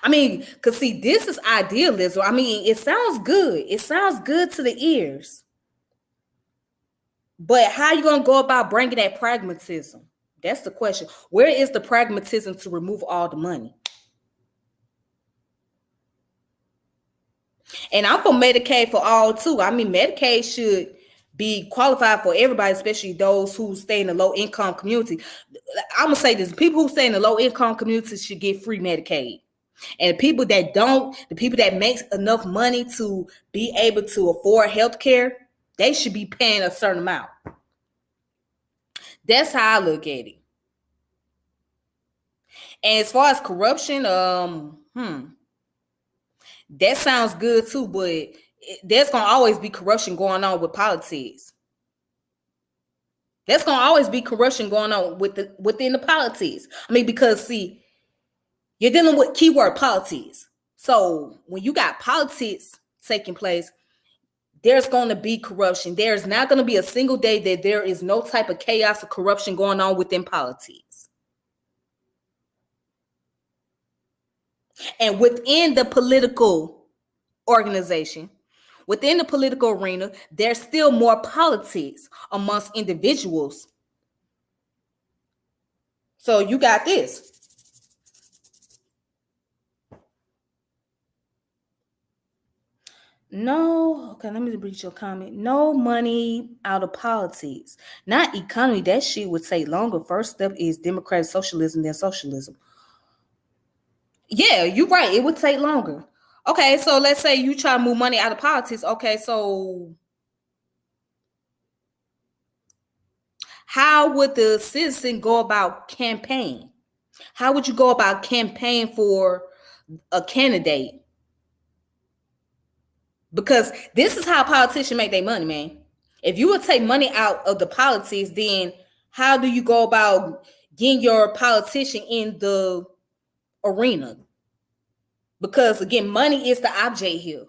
I mean, because see, this is idealism. I mean, it sounds good. It sounds good to the ears. But how are you going to go about bringing that pragmatism? That's the question. Where is the pragmatism to remove all the money? And I'm for Medicaid for all too. I mean, Medicaid should be qualified for everybody, especially those who stay in the low income community. I'm gonna say this: people who stay in the low income community should get free Medicaid. And the people that don't, the people that makes enough money to be able to afford health care, they should be paying a certain amount. That's how I look at it. And as far as corruption, that sounds good too, but there's gonna always be corruption going on with politics. There's gonna always be corruption going on within the politics. I mean, because see, you're dealing with keyword politics. So when you got politics taking place, there's going to be corruption. There's not going to be a single day that there is no type of chaos or corruption going on within politics. And within the political organization, within the political arena, there's still more politics amongst individuals. So you got this. No, okay, let me read your comment. No money out of politics, not economy. That shit would take longer. First step is democratic socialism, then socialism. Yeah, you're right. It would take longer. Okay, so let's say you try to move money out of politics. Okay, so how would the citizen go about campaign? How would you go about campaign for a candidate? Because this is how politicians make their money, man. If you would take money out of the politics, then how do you go about getting your politician in the arena? Because again, money is the object here.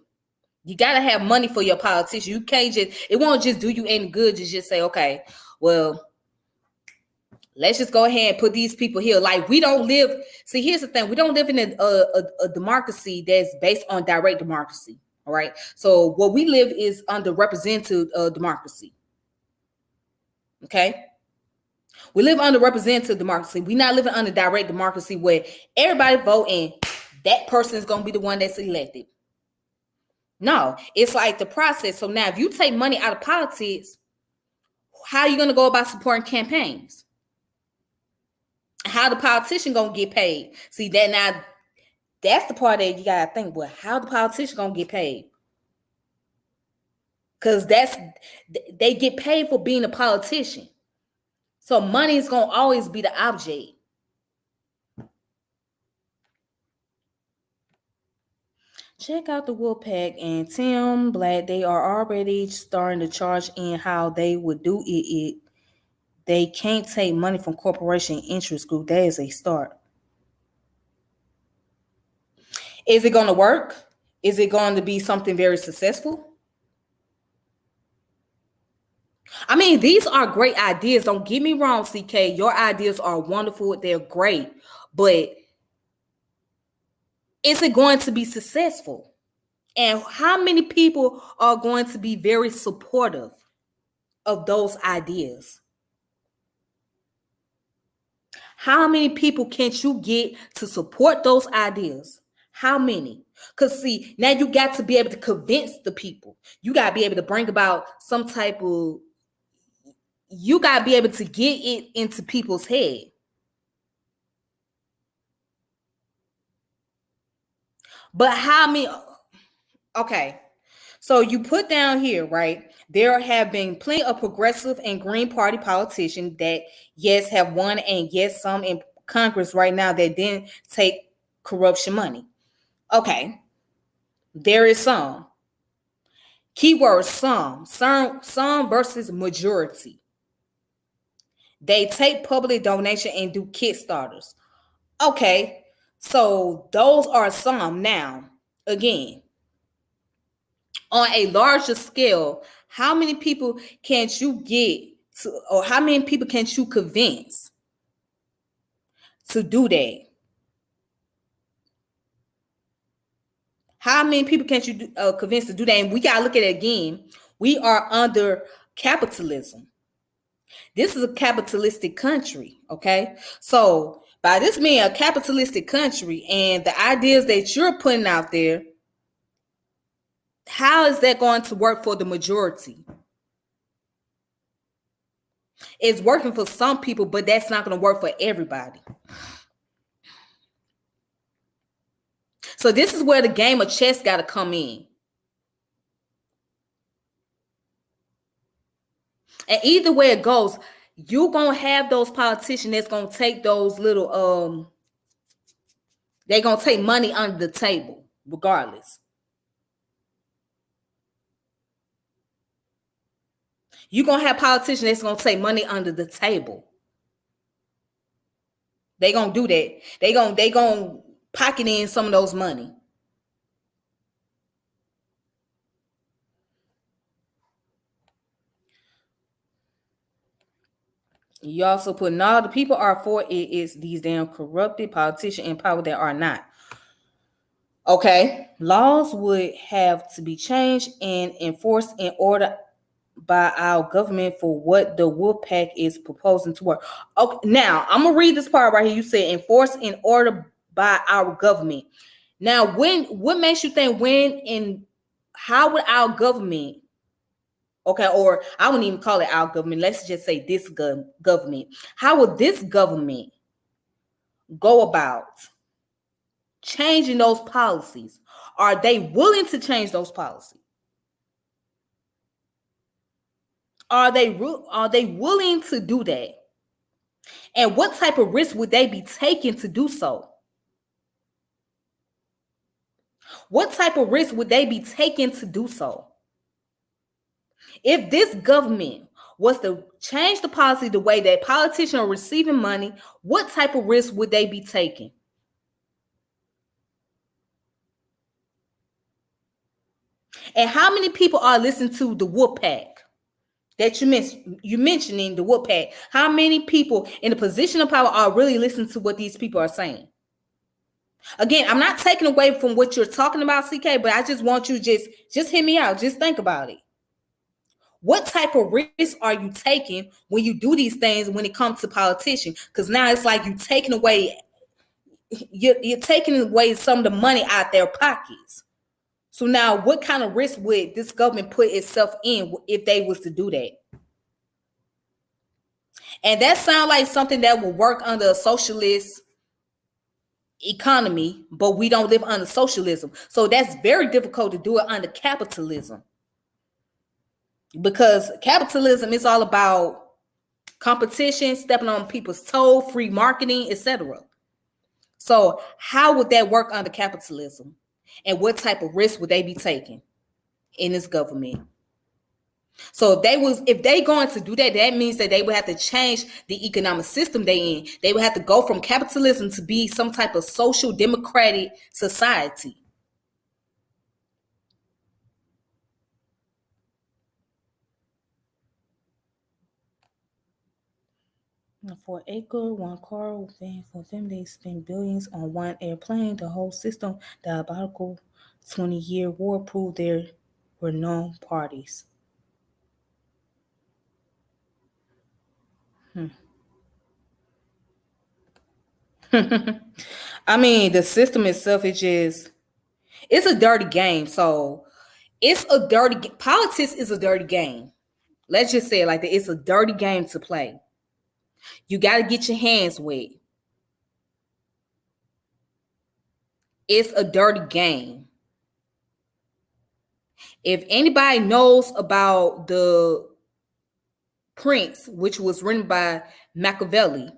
You got to have money for your politician. You can't it won't just do you any good to just say, okay, well, let's just go ahead and put these people here. Like we don't live. See, here's the thing. We don't live in a democracy that's based on direct democracy. All right. So what we live is under representative democracy. Okay. We live under representative democracy. We're not living under direct democracy where everybody vote and that person is going to be the one that's elected. No, it's like the process. So now if you take money out of politics, how are you going to go about supporting campaigns? How the politician going to get paid? See, that now that's the part that you got to think, well, how the politician going to get paid? Because they get paid for being a politician. So money is going to always be the object. Check out the Wolfpack and Tim Black. They are already starting to charge in how they would do it. They can't take money from corporation interest group. That is a start. Is it going to work? Is it going to be something very successful? I mean, these are great ideas. Don't get me wrong, CK. Your ideas are wonderful. They're great. But is it going to be successful? And how many people are going to be very supportive of those ideas? How many people can't you get to support those ideas? How many? Because see, now you got to be able to convince the people. You got to be able to bring about some type of, you got to be able to get it into people's head. But how many? Okay, so you put down here, right? There have been plenty of progressive and Green Party politicians that, yes, have won, and yes, some in Congress right now that didn't take corruption money. Okay, There is some. Keyword some. Some versus majority. They take public donation and do Kickstarters. Okay, so those are some. Now, again, on a larger scale, how many people can you get to, or how many people can you convince to do that? How many people can you convince to do that? And we got to look at it again. We are under capitalism. This is a capitalistic country, okay? So by this being a capitalistic country and the ideas that you're putting out there, how is that going to work for the majority? It's working for some people, but that's not going to work for everybody. So this is where the game of chess got to come in. And either way it goes, you're going to have those politicians that's going to take those little, they're going to take money under the table, regardless. You're going to have politicians that's going to take money under the table. They're going to do that. They're going to pocket in some of those money. You also put, no, the people are for it. It's these damn corrupted politicians in power that are not. Okay. Laws would have to be changed and enforced in order by our government for what the Wolfpack is proposing to work. Okay, now I'm gonna read this part right here. You said enforced in order by our government. Now, what makes you think when and how would our government, okay, or I wouldn't even call it our government, let's just say this government, how would this government go about changing those policies? Are they willing to change those policies? Are they willing to do that? And what type of risk would they be taking to do so? What type of risk would they be taking to do so? If this government was to change the policy the way that politicians are receiving money, what type of risk would they be taking? And how many people are listening to the Wolfpack? That you mentioning the Wolfpack. How many people in the position of power are really listening to what these people are saying? Again, I'm not taking away from what you're talking about, CK, but I just want you just hear me out. Just think about it. What type of risk are you taking when you do these things when it comes to politicians? Because now it's like you're taking away some of the money out their pockets. So now what kind of risk would this government put itself in if they was to do that? And that sounds like something that will work under a socialist economy, but we don't live under socialism. So that's very difficult to do it under capitalism. Because capitalism is all about competition, stepping on people's toes, free marketing, etc. So how would that work under capitalism? And what type of risk would they be taking in this government? So if they going to do that, that means that they would have to change the economic system they in. They would have to go from capitalism to be some type of social democratic society. For an acre, one car, for them, they spend billions on one airplane. The whole system, diabolical 20-year war proved there were no parties. I mean, the system itself is it's a dirty game. So politics is a dirty game. Let's just say it like that. It's a dirty game to play. You got to get your hands wet. It's a dirty game. If anybody knows about the Prince, which was written by Machiavelli,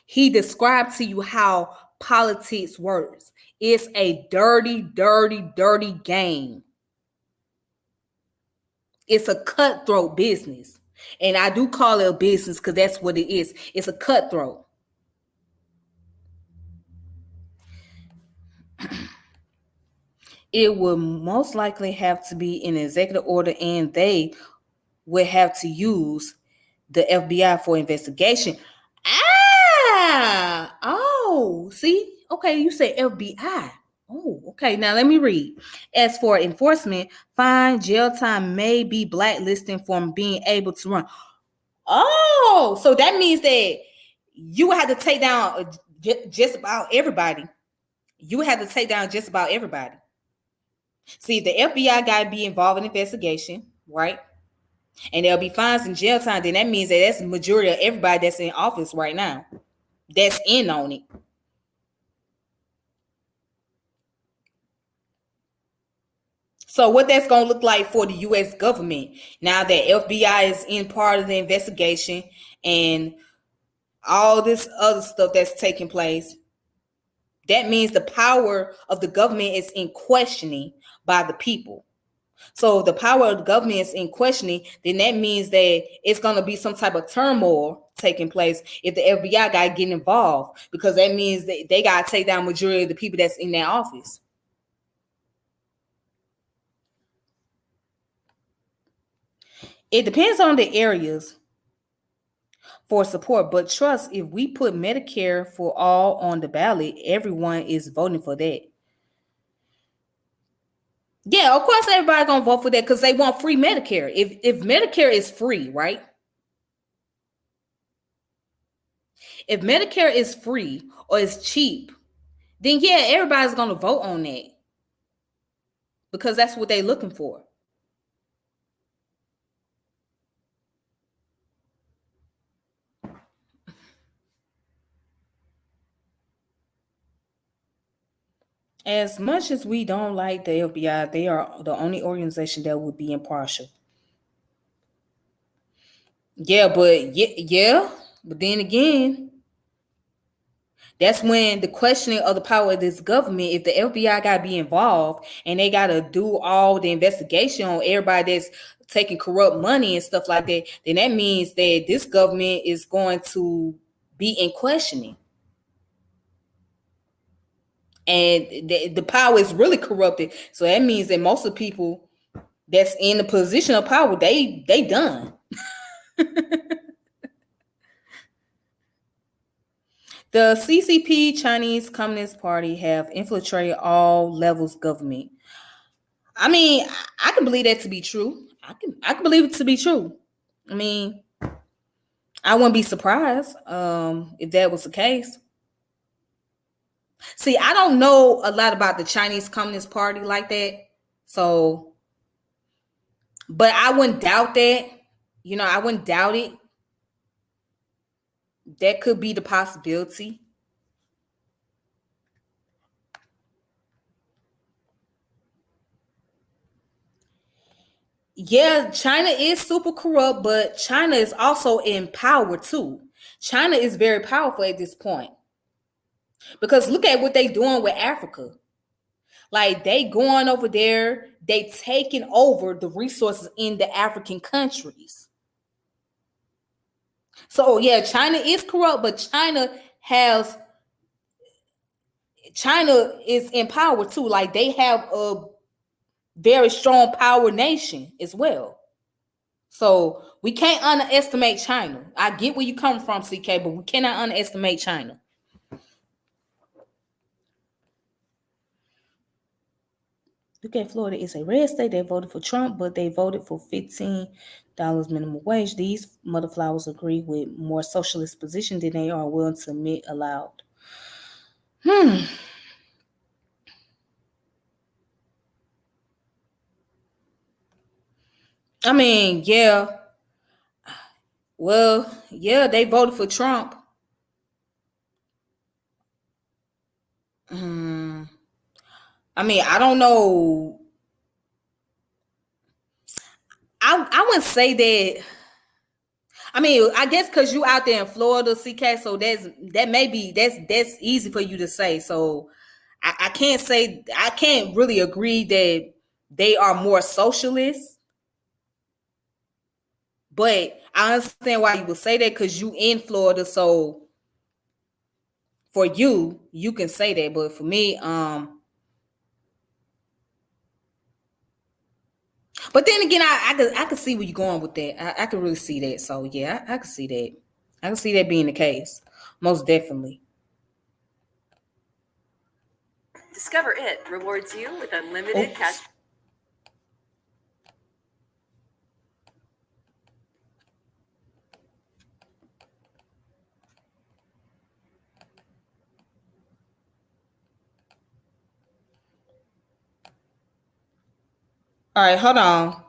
he described to you how politics works. It's a dirty, dirty, dirty game. It's a cutthroat business. And I do call it a business because that's what it is. It's a cutthroat. It will most likely have to be an executive order, and they will have to use the FBI for investigation. See? Okay, you say FBI. Oh, okay. Now let me read. As for enforcement, fine, jail time may be blacklisting from being able to run. Oh, so that means that you would have to take down just about everybody. You would have to take down just about everybody. See, if the FBI guy be involved in investigation, right? And there'll be fines and jail time, then that means that that's the majority of everybody that's in office right now. That's in on it. So what that's going to look like for the U.S. government now that FBI is in part of the investigation and all this other stuff that's taking place, that means the power of the government is in questioning by the people. So if the power of the government is in questioning, then that means that it's going to be some type of turmoil taking place if the FBI guy getting involved, because that means that they got to take down majority of the people that's in their office. It depends on the areas for support, but trust, if we put Medicare for all on the ballot, everyone is voting for that. Yeah, of course everybody gonna vote for that because they want free Medicare. If Medicare is free, right? If Medicare is free or is cheap, then yeah, everybody's gonna vote on that because that's what they're looking for. As much as we don't like the FBI, they are the only organization that would be impartial. Yeah, but then again, that's when the questioning of the power of this government, if the FBI got to be involved and they got to do all the investigation on everybody that's taking corrupt money and stuff like that, then that means that this government is going to be in questioning. And the power is really corrupted. So that means that most of the people that's in the position of power, they done. The CCP, Chinese Communist Party, have infiltrated all levels of government. I mean, I can believe that to be true. I can believe it to be true. I mean, I wouldn't be surprised if that was the case. See, I don't know a lot about the Chinese Communist Party like that. So, but I wouldn't doubt that. You know, I wouldn't doubt it. That could be the possibility. Yeah, China is super corrupt, but China is also in power too. China is very powerful at this point. Because look at what they doing with Africa. Like they going over there, they taking over the resources in the African countries. So yeah, China is corrupt, but China is in power too. Like they have a very strong power nation as well. So we can't underestimate China. I get where you come from, CK, but we cannot underestimate China. Look at Florida. It's a red state. They voted for Trump, but they voted for $15 minimum wage. These mother flowers agree with more socialist position than they are willing to admit aloud. I mean, yeah. Well, yeah, they voted for Trump. I mean, I don't know. I wouldn't say that. I mean, I guess because you out there in Florida, CK, so that's easy for you to say. So I can't say, I can't really agree that they are more socialist, but I understand why you would say that because you in Florida. So for you, you can say that, but for me, but then again, I could see where you're going with that. I could really see that. So yeah, I could see that. I can see that being the case, most definitely. Discover It rewards you with unlimited cash. All right, hold on.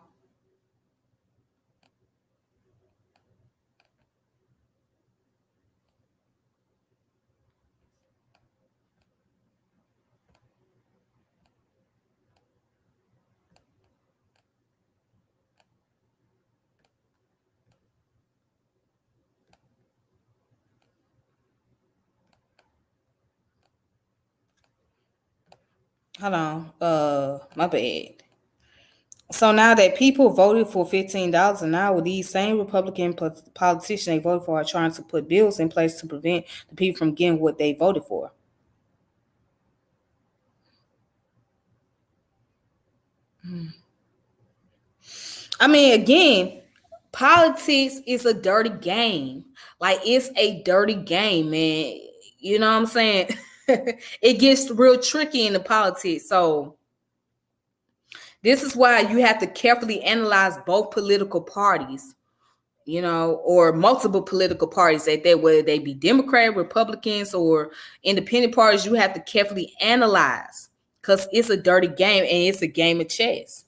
Hold on. My bad. So now that people voted for $15 an hour, these same Republican politicians they voted for are trying to put bills in place to prevent the people from getting what they voted for. I mean, again, politics is a dirty game. Like, it's a dirty game, man. You know what I'm saying? It gets real tricky in the politics. So this is why you have to carefully analyze both political parties, or multiple political parties whether they be Democrat, Republicans, or independent parties. You have to carefully analyze because it's a dirty game and it's a game of chess.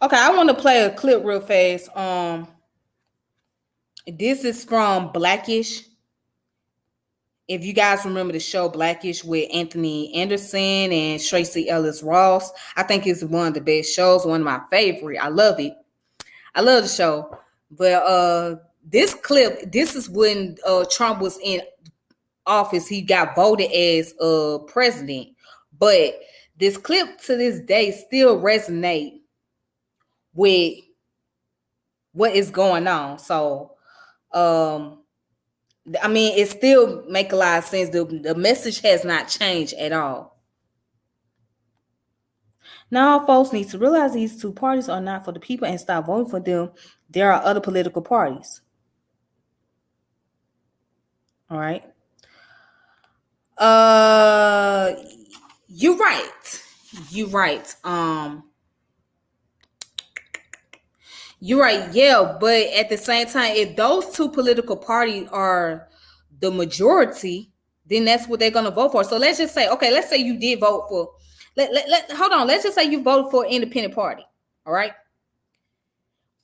Okay, I want to play a clip real fast. This is from Blackish. If you guys remember the show Blackish with Anthony Anderson and Tracy Ellis Ross, I think it's one of the best shows, one of my favorite. I love it. I love the show. But this clip, this is when Trump was in office. He got voted as president. But this clip to this day still resonate with what is going on. So I mean, it still make a lot of sense. The message has not changed at all. Now, folks need to realize these two parties are not for the people and stop voting for them. There are other political parties. All right. You're right. You're right. You're right. Yeah, but at the same time, if those two political parties are the majority, then that's what they're gonna vote for. So let's just say, okay, let's say you did vote for. Hold on. Let's just say you voted for an independent party. All right.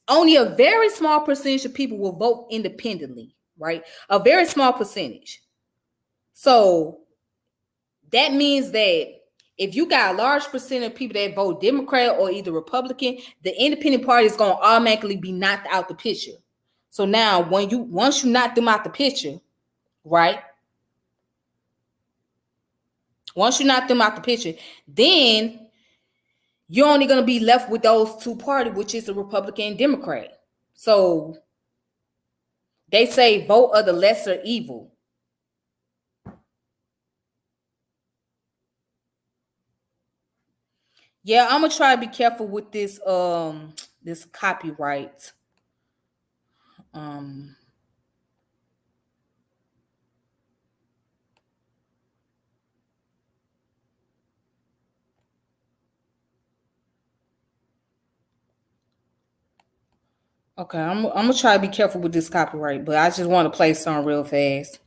Only a very small percentage of people will vote independently, right? A very small percentage. So that means that if you got a large percent of people that vote Democrat or either Republican, the independent party is going to automatically be knocked out the picture. So now once you knock them out the picture, right? Once you knock them out the picture, then you're only going to be left with those two parties, which is the Republican and Democrat. So they say vote of the lesser evil. Yeah, I'm gonna try to be careful with this this copyright. Okay, I'm gonna try to be careful with this copyright, but I just want to play something real fast.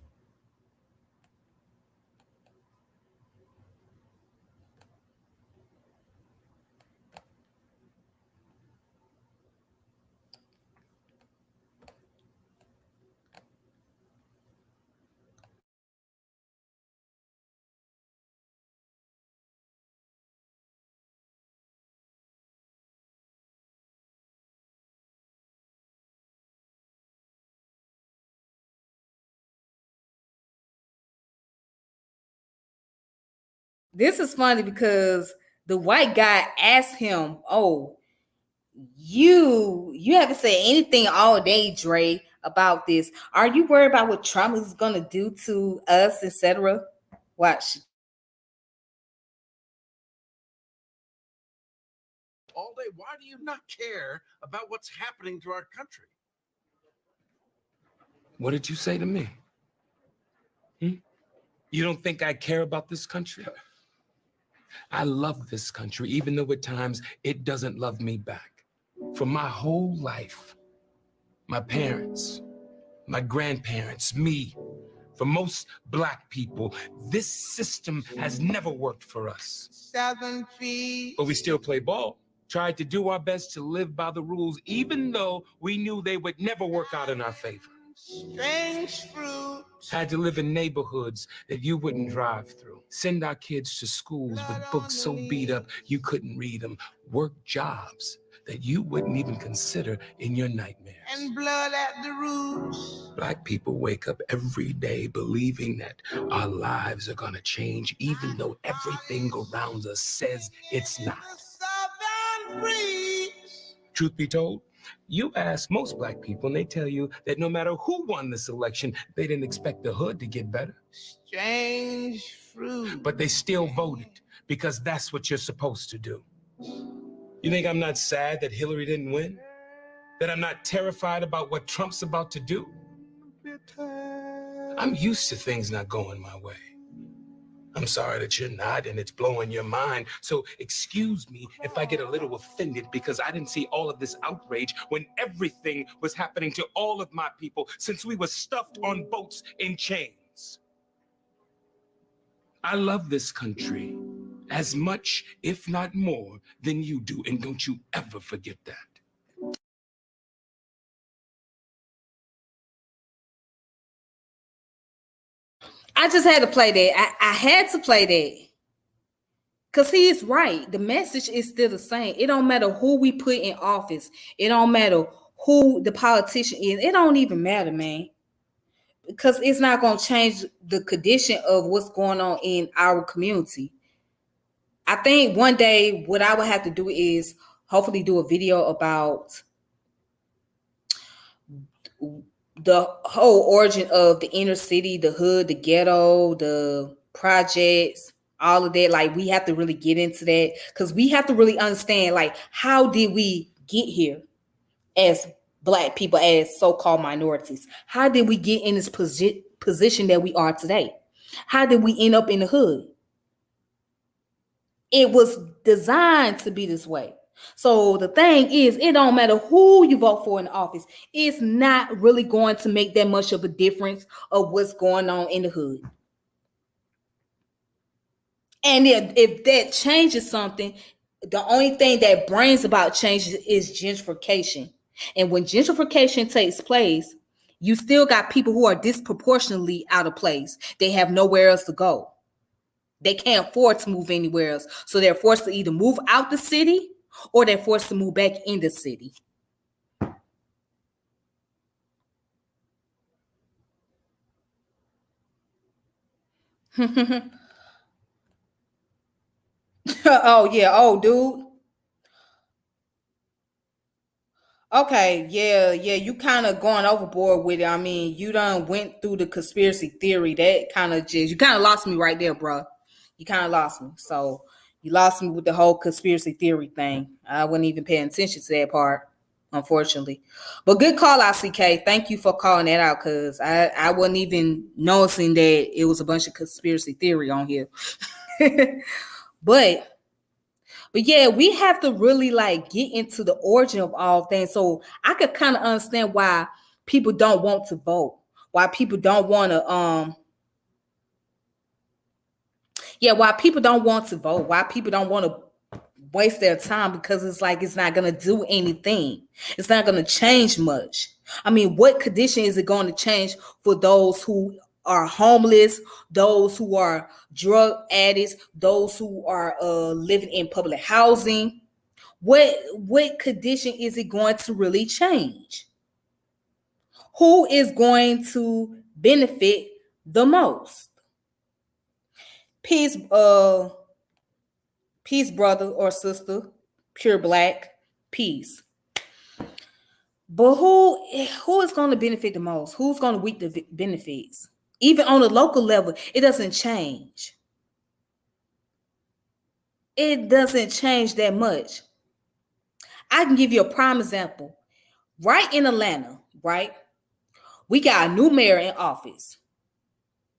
This is funny because the white guy asked him, "Oh, you haven't said anything all day, Dre, about this. Are you worried about what Trump is gonna do to us, etc.?" Watch. All day. Why do you not care about what's happening to our country? What did you say to me? You don't think I care about this country? I love this country, even though at times it doesn't love me back. For my whole life, my parents, my grandparents, me, for most Black people, this system has never worked for us. 7 feet. But we still play ball. Tried to do our best to live by the rules, even though we knew they would never work out in our favor. Strange fruit. Had to live in neighborhoods that you wouldn't drive through. Send our kids to schools with books so beat up you couldn't read them. Work jobs that you wouldn't even consider in your nightmares. And blood at the roots. Black people wake up every day believing that our lives are gonna change, even though everything around us says it's not. Southern breeze. Truth be told, you ask most Black people and they tell you that no matter who won this election, they didn't expect the hood to get better. Strange fruit. But they still voted because that's what you're supposed to do. You think I'm not sad that Hillary didn't win? That I'm not terrified about what Trump's about to do? I'm used to things not going my way. I'm sorry that you're not, and it's blowing your mind. So excuse me if I get a little offended because I didn't see all of this outrage when everything was happening to all of my people since we were stuffed on boats in chains. I love this country as much, if not more, than you do, and don't you ever forget that. I just had to play that. I had to play that. Because he is right. The message is still the same. It don't matter who we put in office. It don't matter who the politician is. It don't even matter, man. Because it's not going to change the condition of what's going on in our community. I think one day what I would have to do is hopefully do a video about the whole origin of the inner city, the hood, the ghetto, the projects, all of that. Like, we have to really get into that because we have to really understand, like, how did we get here as Black people, as so-called minorities? How did we get in this position that we are today? How did we end up in the hood? It was designed to be this way. So the thing is, it don't matter who you vote for in office. It's not really going to make that much of a difference of what's going on in the hood. And if that changes something, the only thing that brings about change is gentrification. And when gentrification takes place, you still got people who are disproportionately out of place. They have nowhere else to go. They can't afford to move anywhere else. So they're forced to either move out the city or they're forced to move back in the city. Oh, yeah. Oh, dude. Okay, yeah, you kind of going overboard with it. I mean, you done went through the conspiracy theory. That kind of you kind of lost me right there, bro. You kind of lost me. So you lost me with the whole conspiracy theory thing. I wasn't even paying attention to that part, unfortunately. But good call out, CK. Thank you for calling that out because I wasn't even noticing that it was a bunch of conspiracy theory on here. But But yeah, we have to really like get into the origin of all things. So I could kind of understand why people don't want to vote, why people don't want to why people don't want to vote, why people don't want to waste their time, because it's like it's not going to do anything. It's not going to change much. I mean, what condition is it going to change for those who are homeless, those who are drug addicts, those who are living in public housing? What condition is it going to really change? Who is going to benefit the most? Peace, peace, brother or sister, pure black, peace. But who is going to benefit the most? Who's going to reap the benefits? Even on a local level, it doesn't change. It doesn't change that much. I can give you a prime example. Right in Atlanta, right? We got a new mayor in office.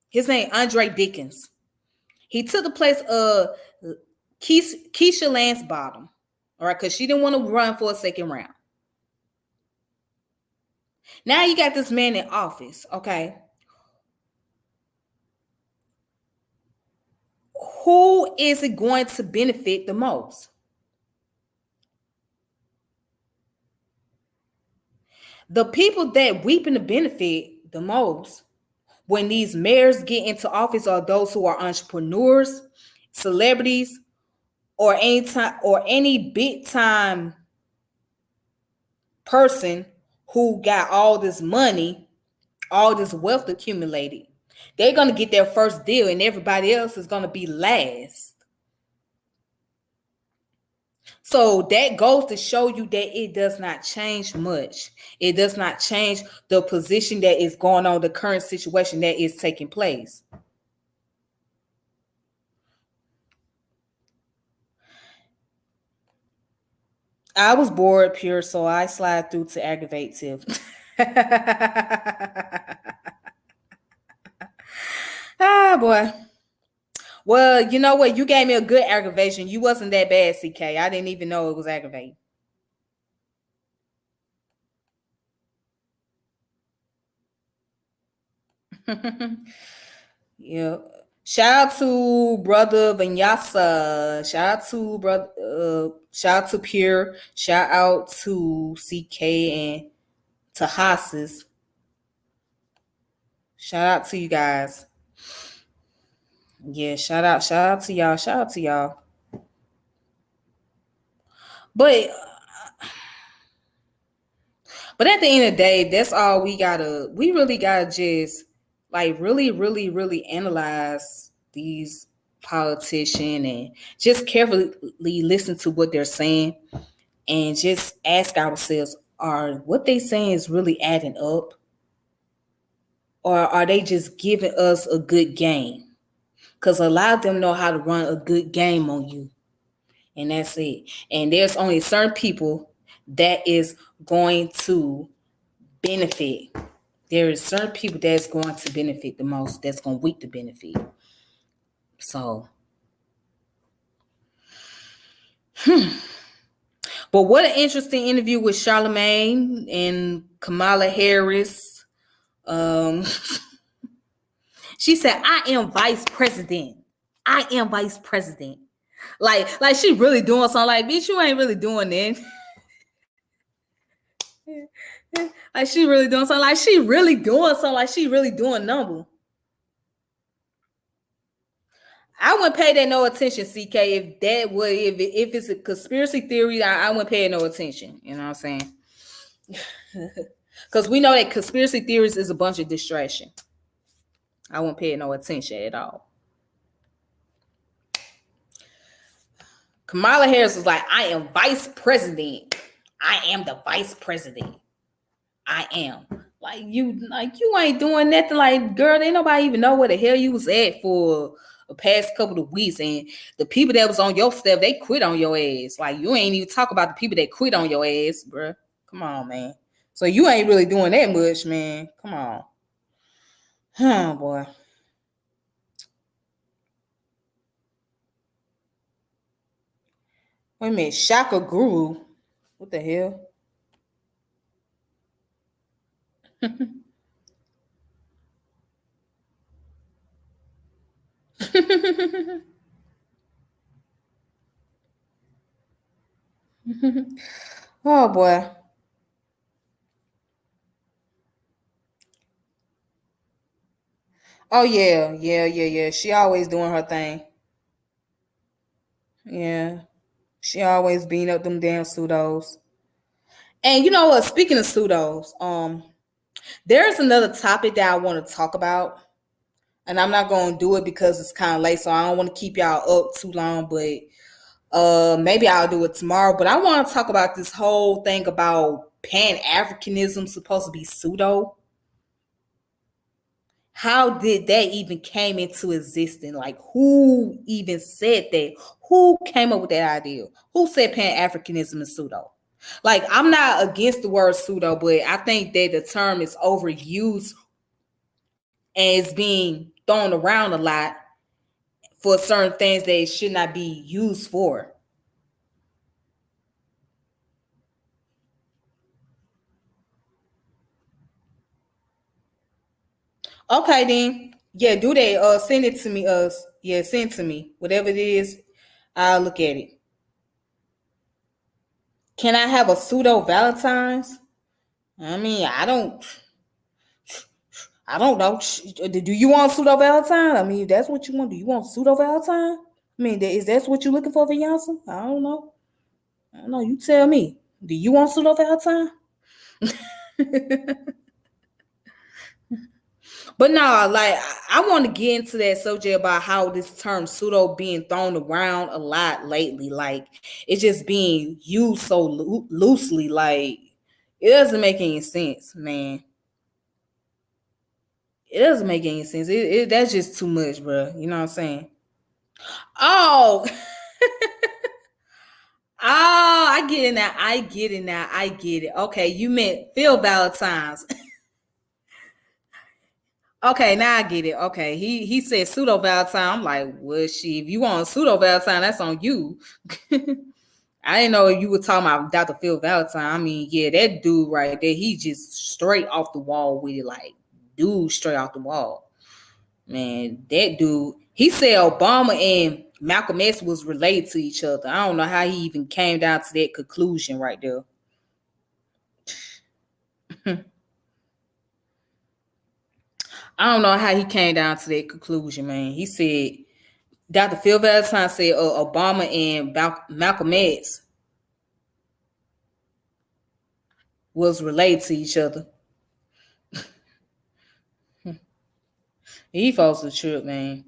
His name Andre Dickens. He took the place of Keisha Lance Bottom, all right, because she didn't want to run for a second round. Now you got this man in office, okay? Who is it going to benefit the most? The people that reaping the benefit the most when these mayors get into office are those who are entrepreneurs, celebrities, or any big time person who got all this money, all this wealth accumulated. They're going to get their first deal and everybody else is going to be last. So that goes to show you that it does not change much. It does not change the position that is going on, the current situation that is taking place. I was bored, pure, so I slide through to aggravative. Ah, boy. Well, you know what? You gave me a good aggravation. You wasn't that bad, CK. I didn't even know it was aggravating. Yeah. Shout out to brother Vinyasa. Shout out to Pure. Shout out to CK and to Hasis. Shout out to you guys. Yeah, shout out to y'all. Shout out to y'all. But at the end of the day, that's all we really gotta just like really analyze these politicians and just carefully listen to what they're saying and just ask ourselves, are what they saying is really adding up? Or are they just giving us a good game? Because a lot of them know how to run a good game on you. And that's it. And there's only certain people that is going to benefit. There is certain people that's going to benefit the most, that's going to reap the benefit. So, But what an interesting interview with Charlamagne and Kamala Harris. She said, I am vice president. I am vice president. Like she really doing something. Like, bitch, you ain't really doing that. Like she really doing something. Like she really doing something. Like she really doing number. I wouldn't pay that no attention, CK. If it's a conspiracy theory, I wouldn't pay it no attention. You know what I'm saying? Because we know that conspiracy theories is a bunch of distraction. I wouldn't pay it no attention at all. Kamala Harris was like, I am vice president. I am the vice president. I am. Like you ain't doing nothing. Like, girl, ain't nobody even know where the hell you was at for the past couple of weeks. And the people that was on your staff, they quit on your ass. Like, you ain't even talk about the people that quit on your ass, bro. Come on, man. So you ain't really doing that much, man. Come on. Oh, boy. Wait a minute, Shaka Guru. What the hell? Oh boy. Oh yeah. She always doing her thing. Yeah. She always beating up them damn pseudos. And you know what? Speaking of pseudos, there's another topic that I want to talk about. And I'm not gonna do it because it's kind of late, so I don't want to keep y'all up too long, but maybe I'll do it tomorrow. But I want to talk about this whole thing about Pan-Africanism supposed to be pseudo. How did that even came into existence? Like, who even said that? Who came up with that idea? Who said Pan-Africanism is pseudo? Like, I'm not against the word pseudo, but I think that the term is overused and it's being thrown around a lot for certain things that it should not be used for. Okay, then. Yeah, do that. Send it to me. Yeah, send it to me. Whatever it is, I'll look at it. Can I have a pseudo Valentine's? I mean, I don't know. Do you want pseudo Valentine? I mean, if that's what you want, do you want pseudo Valentine? I mean, is that what you're looking for, Vinyasa? I don't know. You tell me. Do you want pseudo Valentine? But no, like I want to get into that subject about how this term pseudo being thrown around a lot lately. Like it's just being used so loosely. Like it doesn't make any sense, man. It doesn't make any sense. That's just too much, bro. You know what I'm saying? Oh, oh, I get it now. I get it. Okay, you meant Phil Valentine's. Okay, now I get it. Okay, he said pseudo Valentine. I'm like, well, if you want pseudo Valentine, that's on you. I didn't know you were talking about Dr. Phil Valentine. I mean, yeah, that dude right there, he just straight off the wall with it, like, dude, straight off the wall. Man, that dude, he said Obama and Malcolm X was related to each other. I don't know how he even came down to that conclusion right there. I don't know how he came down to that conclusion, man. He said, Dr. Phil Valentine said Obama and Malcolm X was related to each other. He falls the trip, man.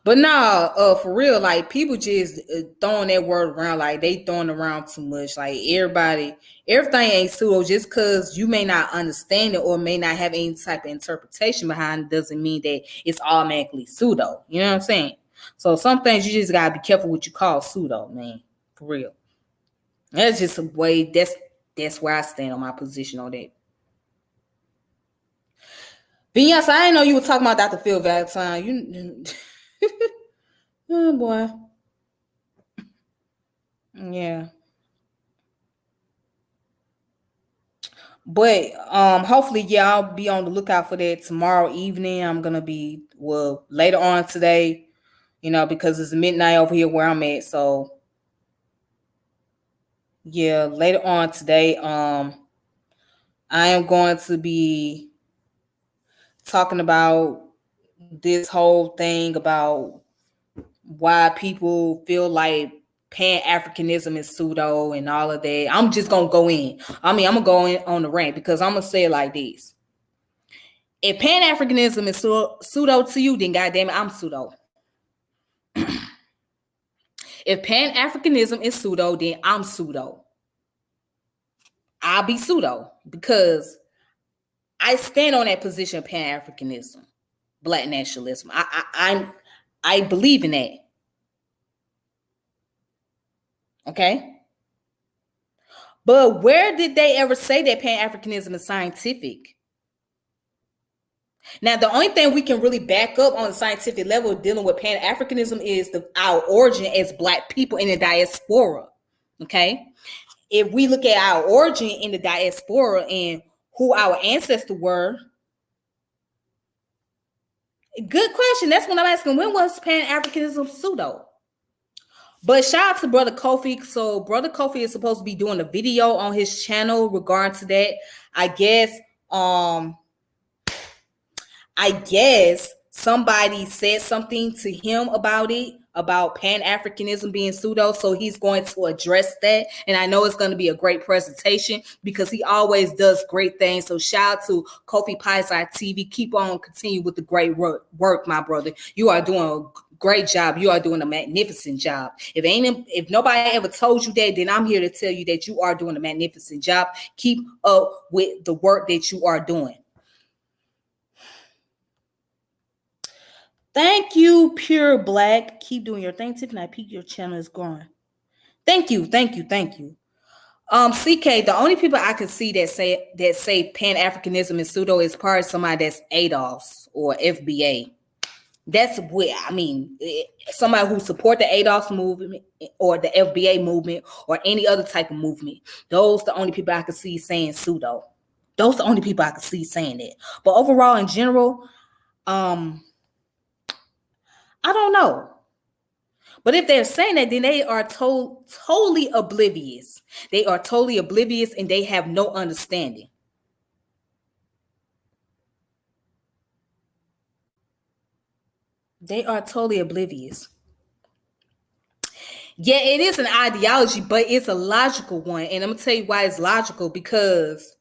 But nah, for real, like people just throwing that word around, like they throwing around too much. Like everything ain't pseudo. Just because you may not understand it or may not have any type of interpretation behind it doesn't mean that it's automatically pseudo. You know what I'm saying? So some things you just gotta be careful what you call pseudo, man. For real. That's just a way. That's where I stand on my position on that. But yes, I didn't know you were talking about Dr. Phil Valentine. You. Oh boy. Yeah. But hopefully, yeah, I'll be on the lookout for that tomorrow evening. I'm gonna be later on today, because it's midnight over here where I'm at. So yeah, later on today, I am going to be talking about this whole thing about why people feel like Pan-Africanism is pseudo and all of that. I'm just gonna go in. I mean, I'm gonna go in on the rant because I'm gonna say it like this. If Pan-Africanism is pseudo to you, then goddamn it, I'm pseudo. If Pan-Africanism is pseudo, then I'm pseudo. I'll be pseudo because I stand on that position of Pan-Africanism, Black nationalism. I believe in that. Okay? But where did they ever say that Pan-Africanism is scientific? Now, the only thing we can really back up on the scientific level dealing with Pan-Africanism is our origin as Black people in the diaspora. Okay? If we look at our origin in the diaspora and who our ancestors were, good question. That's what I'm asking. When was Pan-Africanism pseudo? But shout out to Brother Kofi. So Brother Kofi is supposed to be doing a video on his channel regarding to that. I guess somebody said something to him about it, about Pan-Africanism being pseudo. So he's going to address that. And I know it's going to be a great presentation because he always does great things. So shout out to Kofi Pizai TV. Keep on continue with the great work, my brother. You are doing a great job. You are doing a magnificent job. If nobody ever told you that, then I'm here to tell you that you are doing a magnificent job. Keep up with the work that you are doing. Thank you, Pure Black. Keep doing your thing, Tiffany. I peek your channel is growing. Thank you. CK, the only people I can see that say Pan-Africanism is pseudo is probably somebody that's ADOS or FBA. That's what I mean. Somebody who support the ADOS movement or the FBA movement or any other type of movement. Those the only people I can see saying pseudo. Those the only people I can see saying that. But overall, in general, I don't know. But if they're saying that, then they are totally oblivious. They are totally oblivious and they have no understanding. They are totally oblivious. Yeah, it is an ideology, but it's a logical one. And I'm going to tell you why it's logical because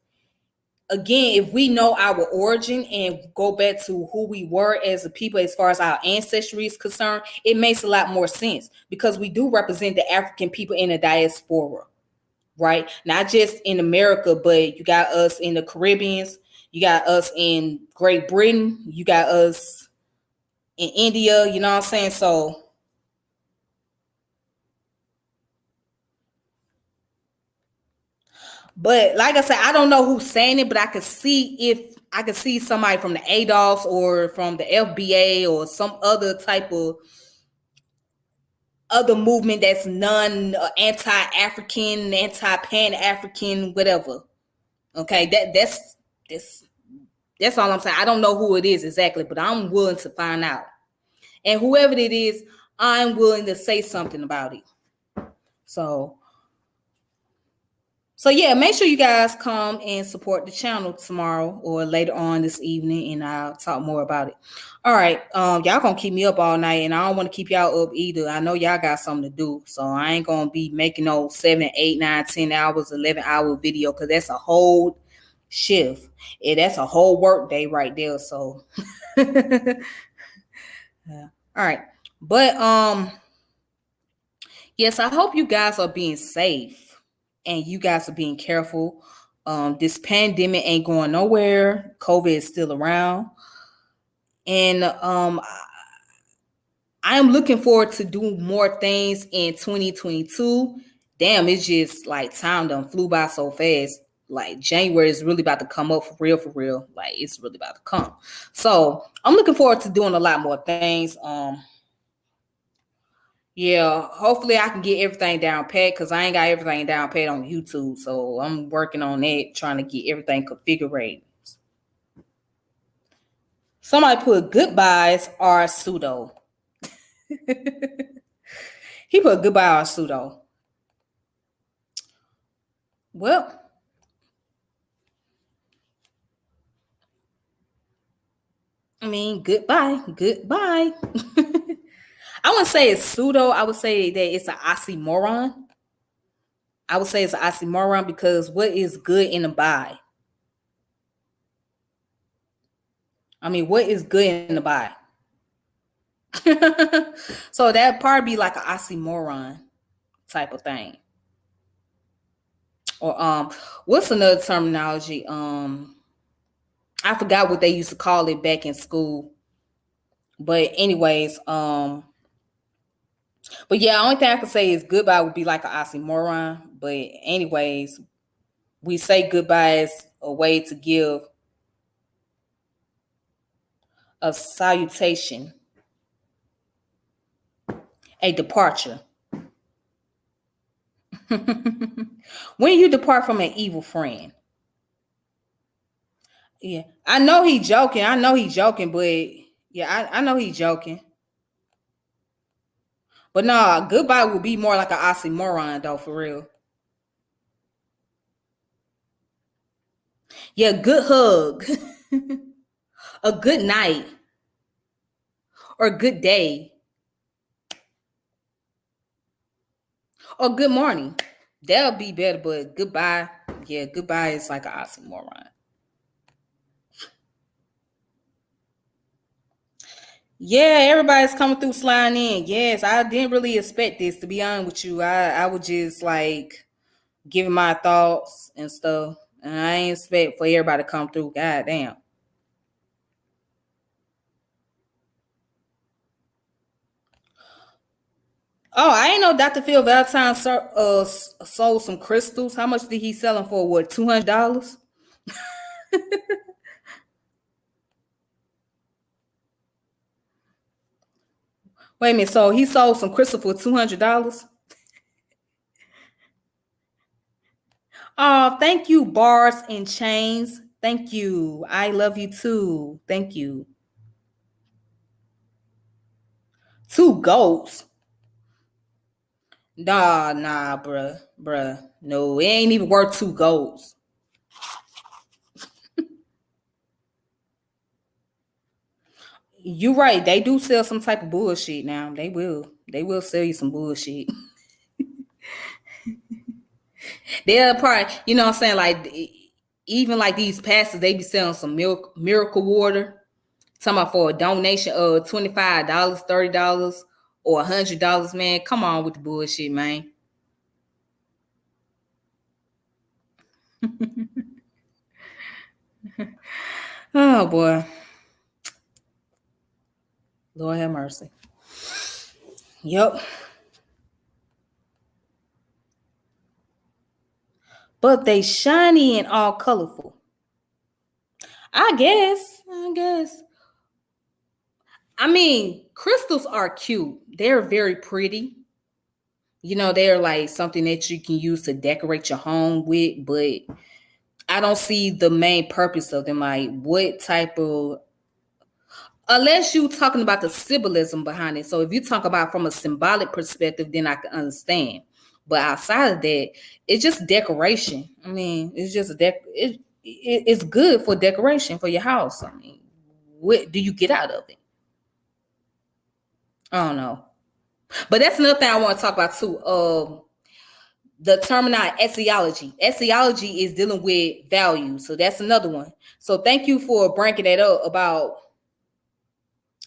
again, if we know our origin and go back to who we were as a people, as far as our ancestry is concerned, it makes a lot more sense because we do represent the African people in the diaspora, right? Not just in America, but you got us in the Caribbeans, you got us in Great Britain, you got us in India, you know what I'm saying? So, but like I said, I don't know who's saying it, but I could see somebody from the ADOS or from the FBA or some other type of other movement that's anti-African, anti-Pan-African, whatever. Okay, that's all I'm saying. I don't know who it is exactly, but I'm willing to find out. And whoever it is, I'm willing to say something about it. So yeah, make sure you guys come and support the channel tomorrow or later on this evening, and I'll talk more about it. All right, y'all gonna keep me up all night, and I don't want to keep y'all up either. I know y'all got something to do, so I ain't gonna be making no 7, 8, 9, 10 hours, 11-hour video because that's a whole shift. Yeah, that's a whole work day right there. So, yeah. All right, but yes, I hope you guys are being safe. And you guys are being careful. This pandemic ain't going nowhere. COVID is still around. And I am looking forward to do more things in 2022. Damn, it's just like time done flew by so fast. Like January is really about to come up for real. Like it's really about to come. So I'm looking forward to doing a lot more things. Yeah, hopefully I can get everything down pat because I ain't got everything down pat on YouTube. So I'm working on that, trying to get everything configured. Somebody put goodbyes are pseudo. He put goodbye or pseudo. Well, I mean, goodbye. I wouldn't say it's pseudo. I would say that it's an oxymoron. I would say it's an oxymoron because what is good in a buy? I mean, what is good in the buy? So that probably be like an oxymoron type of thing. Or what's another terminology? I forgot what they used to call it back in school. But anyways, but yeah, the only thing I can say is goodbye would be like an oxymoron. But anyways, we say goodbye as a way to give a salutation, a departure. When you depart from an evil friend. Yeah, I know he joking. But yeah, I know he's joking. But no, goodbye would be more like an oxymoron, though, for real. Yeah, good hug, a good night, or good day, or good morning. That'll be better, but goodbye. Yeah, goodbye is like an oxymoron. Yeah, everybody's coming through sliding in. Yes, I didn't really expect this, to be honest with you. I was just like giving my thoughts and stuff. And I ain't expect for everybody to come through. God damn. Oh, I ain't know Dr. Phil Valentine sold some crystals. How much did he sell them for? What, $200? Wait a minute. So he sold some crystal for $200? Oh, thank you, Bars and Chains. Thank you. I love you too. Thank you. 2 goats. Nah, bruh. No, it ain't even worth 2 goats. You right. They do sell some type of bullshit now. They will sell you some bullshit. They're part, you know what I'm saying? Like, even like these pastors, they be selling some miracle water. Talking about for a donation of $25, $30, or $100, man. Come on with the bullshit, man. Oh boy. Lord have mercy. Yep. But they shiny and all colorful. I guess. I mean, crystals are cute. They're very pretty. You know, they're like something that you can use to decorate your home with, but I don't see the main purpose of them. Like, what type of, unless you talking about the symbolism behind it. So if you talk about from a symbolic perspective, then I can understand. But outside of that, it's just decoration. I mean, it's just it's good for decoration for your house. I mean, what do you get out of it? I don't know. But that's another thing I want to talk about too. The terminology, etiology. Etiology is dealing with value. So that's another one. So thank you for bringing that up about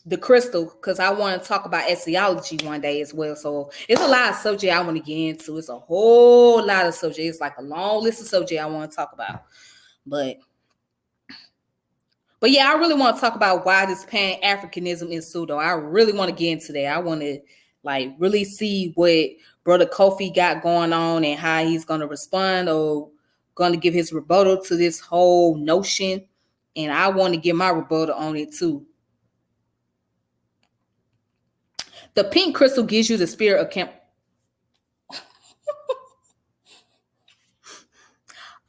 the crystal, because I want to talk about etiology one day as well. So it's a lot of subject I want to get into. It's a whole lot of subject. It's like a long list of subject I want to talk about. But yeah, I really want to talk about why this Pan-Africanism is pseudo. I really want to get into that. I want to like really see what Brother Kofi got going on and how he's going to respond or going to give his rebuttal to this whole notion. And I want to give my rebuttal on it too. The pink crystal gives you the spirit of camp.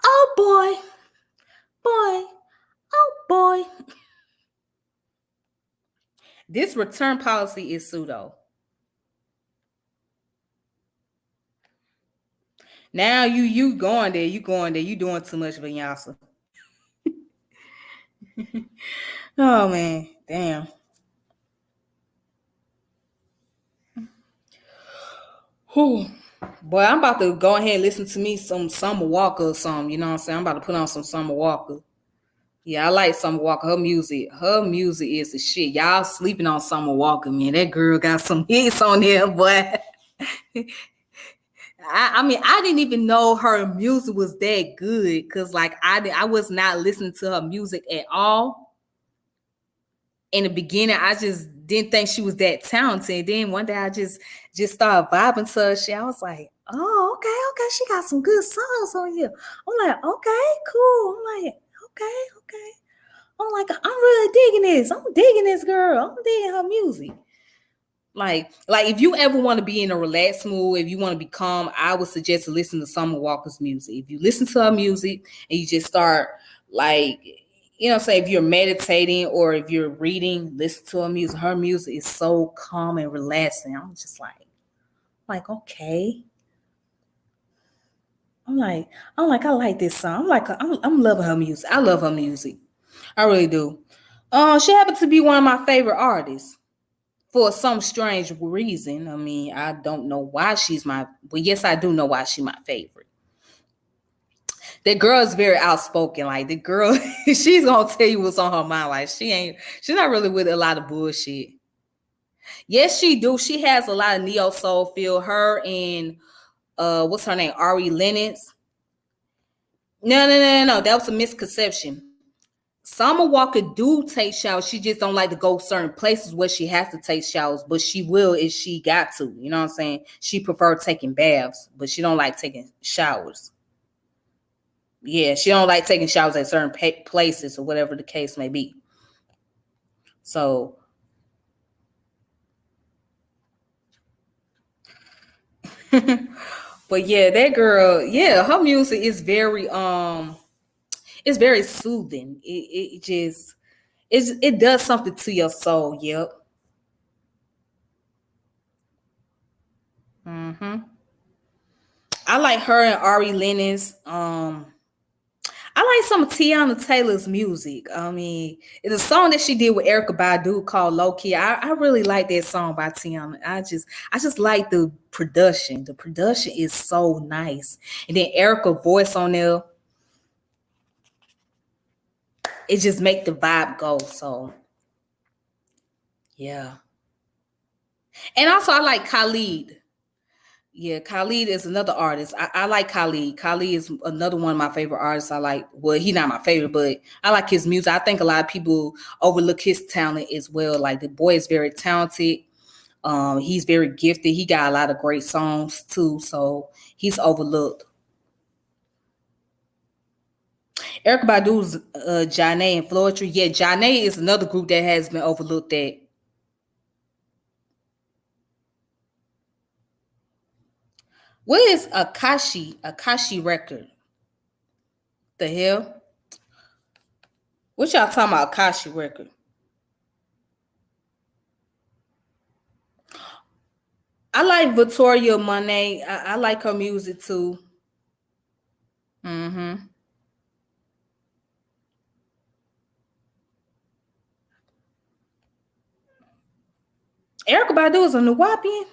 Oh boy. This return policy is pseudo. Now you going there. You doing too much, Vinyasa. Oh man, damn. Whew. Boy, I'm about to go ahead and listen to me some Summer Walker or something. You know what I'm saying? I'm about to put on some Summer Walker. Yeah, I like Summer Walker. Her music is the shit. Y'all sleeping on Summer Walker, man. That girl got some hits on there, boy. I mean, I didn't even know her music was that good because, like, I was not listening to her music at all. In the beginning, I just didn't think she was that talented. And then one day, I just started vibing to her shit. I was like, oh, okay, she got some good songs on here. I'm like, okay, cool. I'm like, I'm like, I'm really digging this. I'm digging this girl. I'm digging her music. Like if you ever want to be in a relaxed mood, if you want to be calm, I would suggest to listen to Summer Walker's music. If you listen to her music and you just start like, say if you're meditating or if you're reading, listen to her music. Her music is so calm and relaxing. I'm just like, okay. I like this song. I'm loving her music. I love her music. I really do. She happens to be one of my favorite artists for some strange reason. I mean, I don't know why yes, I do know why she's my favorite. That girl is very outspoken. Like the girl, she's gonna tell you what's on her mind. Like she's not really with a lot of bullshit. Yes, she do. She has a lot of neo soul feel. Her and what's her name? Ari Lennox. No. That was a misconception. Summer Walker do take showers. She just don't like to go certain places where she has to take showers, but she will if she got to. You know what I'm saying? She prefers taking baths, but she don't like taking showers. Yeah, she don't like taking showers at certain places or whatever the case may be. So, but yeah, that girl, yeah, her music is very it's very soothing. It does something to your soul. Yep. I like her and Ari Lennox. I like some of Tiana Taylor's music. I mean, it's a song that she did with Erykah Badu called Low Key. I really like that song by Tiana. I just like the production. The production is so nice. And then Erykah's voice on there, it just make the vibe go. So yeah. And also I like Khalid. Yeah, Khalid is another artist. I like Khalid. Khalid is another one of my favorite artists. I like, well, he's not my favorite, but I like his music. I think a lot of people overlook his talent as well. Like the boy is very talented. He's very gifted. He got a lot of great songs too, so he's overlooked. Erykah Badu's Janae and Floetry. Yeah, Janae is another group that has been overlooked at. What is Akashi record? The hell? What y'all talking about Akashi record? I like Victoria Monet. I like her music too. Erykah Badu is a Nuwapian.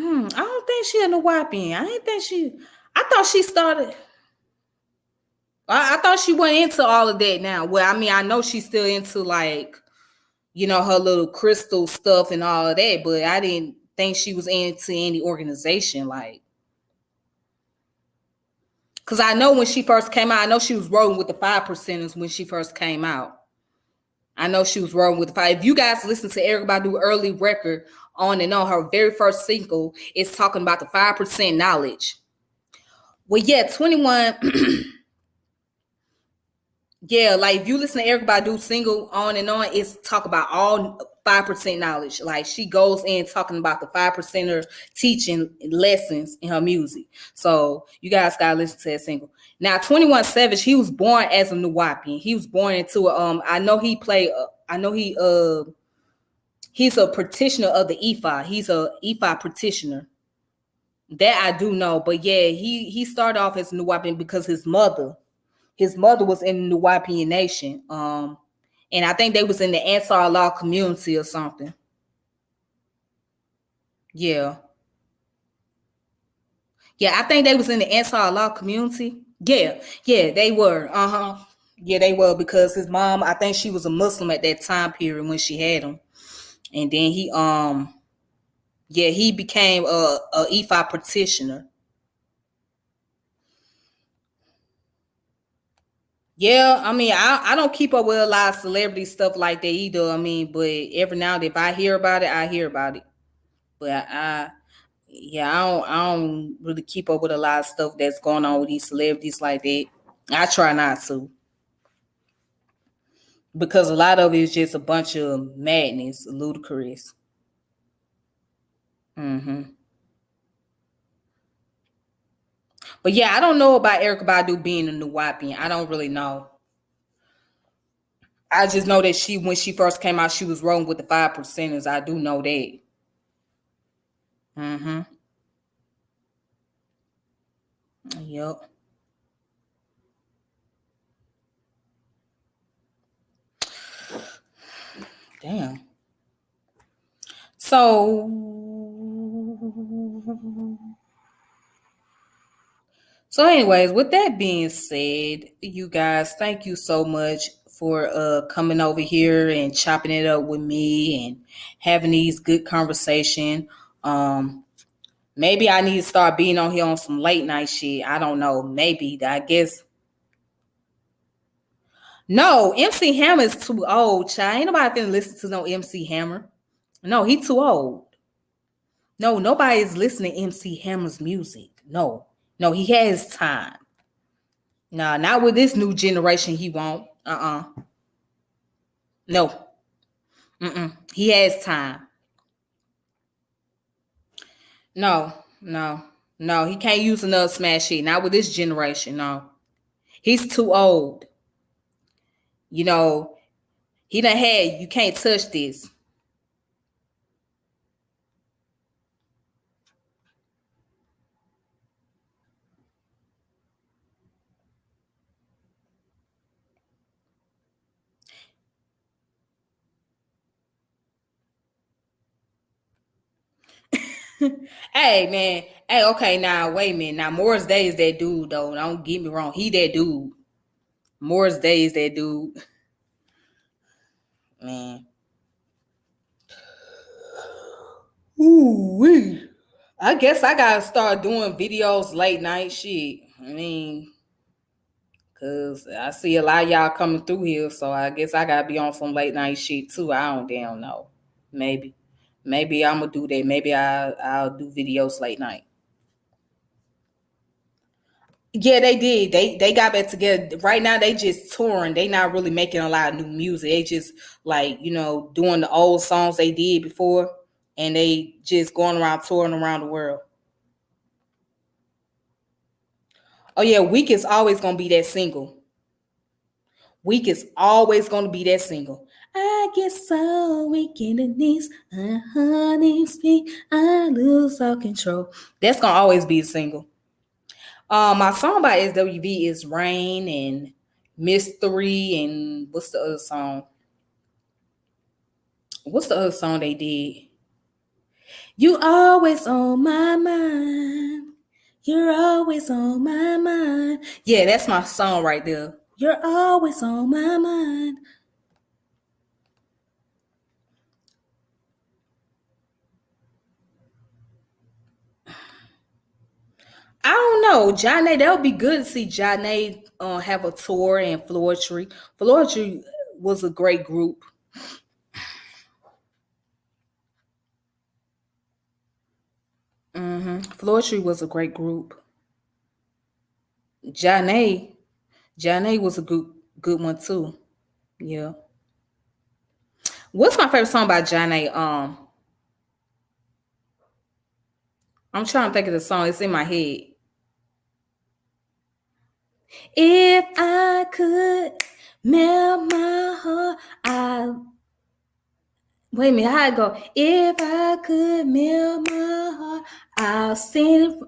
I don't think she a Nuwapian. I thought she started. I thought she went into all of that now. Well, I mean, I know she's still into like, her little crystal stuff and all of that, but I didn't think she was into any organization. Like, because I know when she first came out, I know she was rolling with the 5%ers when she first came out. I know she was rolling with the 5. If you guys listen to Erykah Badu early record on and on, her very first single is talking about the 5% knowledge. Well, yeah, 21. Yeah, like if you listen to Erykah Badu's single on and on, it's talk about all 5% knowledge. Like she goes in talking about the 5%er teaching lessons in her music. So you guys gotta listen to that single. Now, 21 Savage, he was born as a Nuwapian. He was born into he's a practitioner of the Ifa. He's a Ifa practitioner. That I do know, but yeah, he started off as Nuwapian because his mother was in the Nuwapian Nation. And I think they was in the Ansar Allah community or something. Yeah. Yeah, I think they was in the Ansar Allah community. Yeah, they were. Yeah, they were because his mom, I think she was a Muslim at that time period when she had him. And then he became a Ifa practitioner. Yeah, I mean, I don't keep up with a lot of celebrity stuff like that either. I mean, but every now and then, if I hear about it, I hear about it. But I don't really keep up with a lot of stuff that's going on with these celebrities like that. I try not to. because a lot of it is just a bunch of madness, ludicrous. But yeah, I don't know about Erykah Badu being a new Wapian. I don't really know. I just know that when she first came out, she was rolling with the 5%ers. I do know that. Yep. Damn. So anyways, with that being said, you guys, thank you so much for coming over here and chopping it up with me and having these good conversation. Maybe I need to start being on here on some late night shit. I don't know. Maybe. I guess. No, MC Hammer is too old, child. Ain't nobody finna listen to no MC Hammer. No, he too old. No, nobody is listening to MC Hammer's music. No, he has time. Nah, not with this new generation. He won't. No. He has time. No. He can't use another smash hit. Not with this generation. No. He's too old. You know, he done had, you can't touch this. Hey, man. Hey, okay, now, wait a minute. Now, Morris Day is that dude, though. Don't get me wrong. He that dude. Morris Day is that dude. Man. Ooh-wee. I guess I gotta start doing videos late night shit. I mean, cause I see a lot of y'all coming through here, so I guess I gotta be on some late night shit too. I don't damn know. Maybe I'm gonna do that. Maybe I'll do videos late night. Yeah, they did. They got back together. Right now, they just touring. They not really making a lot of new music. They just doing the old songs they did before, and they just going around touring around the world. Oh yeah, Week is always gonna be that single. Week is always gonna be that single. I get so weak in the knees, I lose all control. That's gonna always be a single. My song by SWV is Rain and Mystery and what's the other song? What's the other song they did? You always on my mind. You're always on my mind. Yeah, that's my song right there. You're always on my mind. I don't know. Johnny, that would be good to see Johnny have a tour and Floetry. Floetry was a great group. Floetry was a great group. Johnny was a good one too. Yeah. What's my favorite song by Johnny? I'm trying to think of the song. It's in my head. If I could melt my heart, wait a minute, how it go? If I could melt my heart, I'll send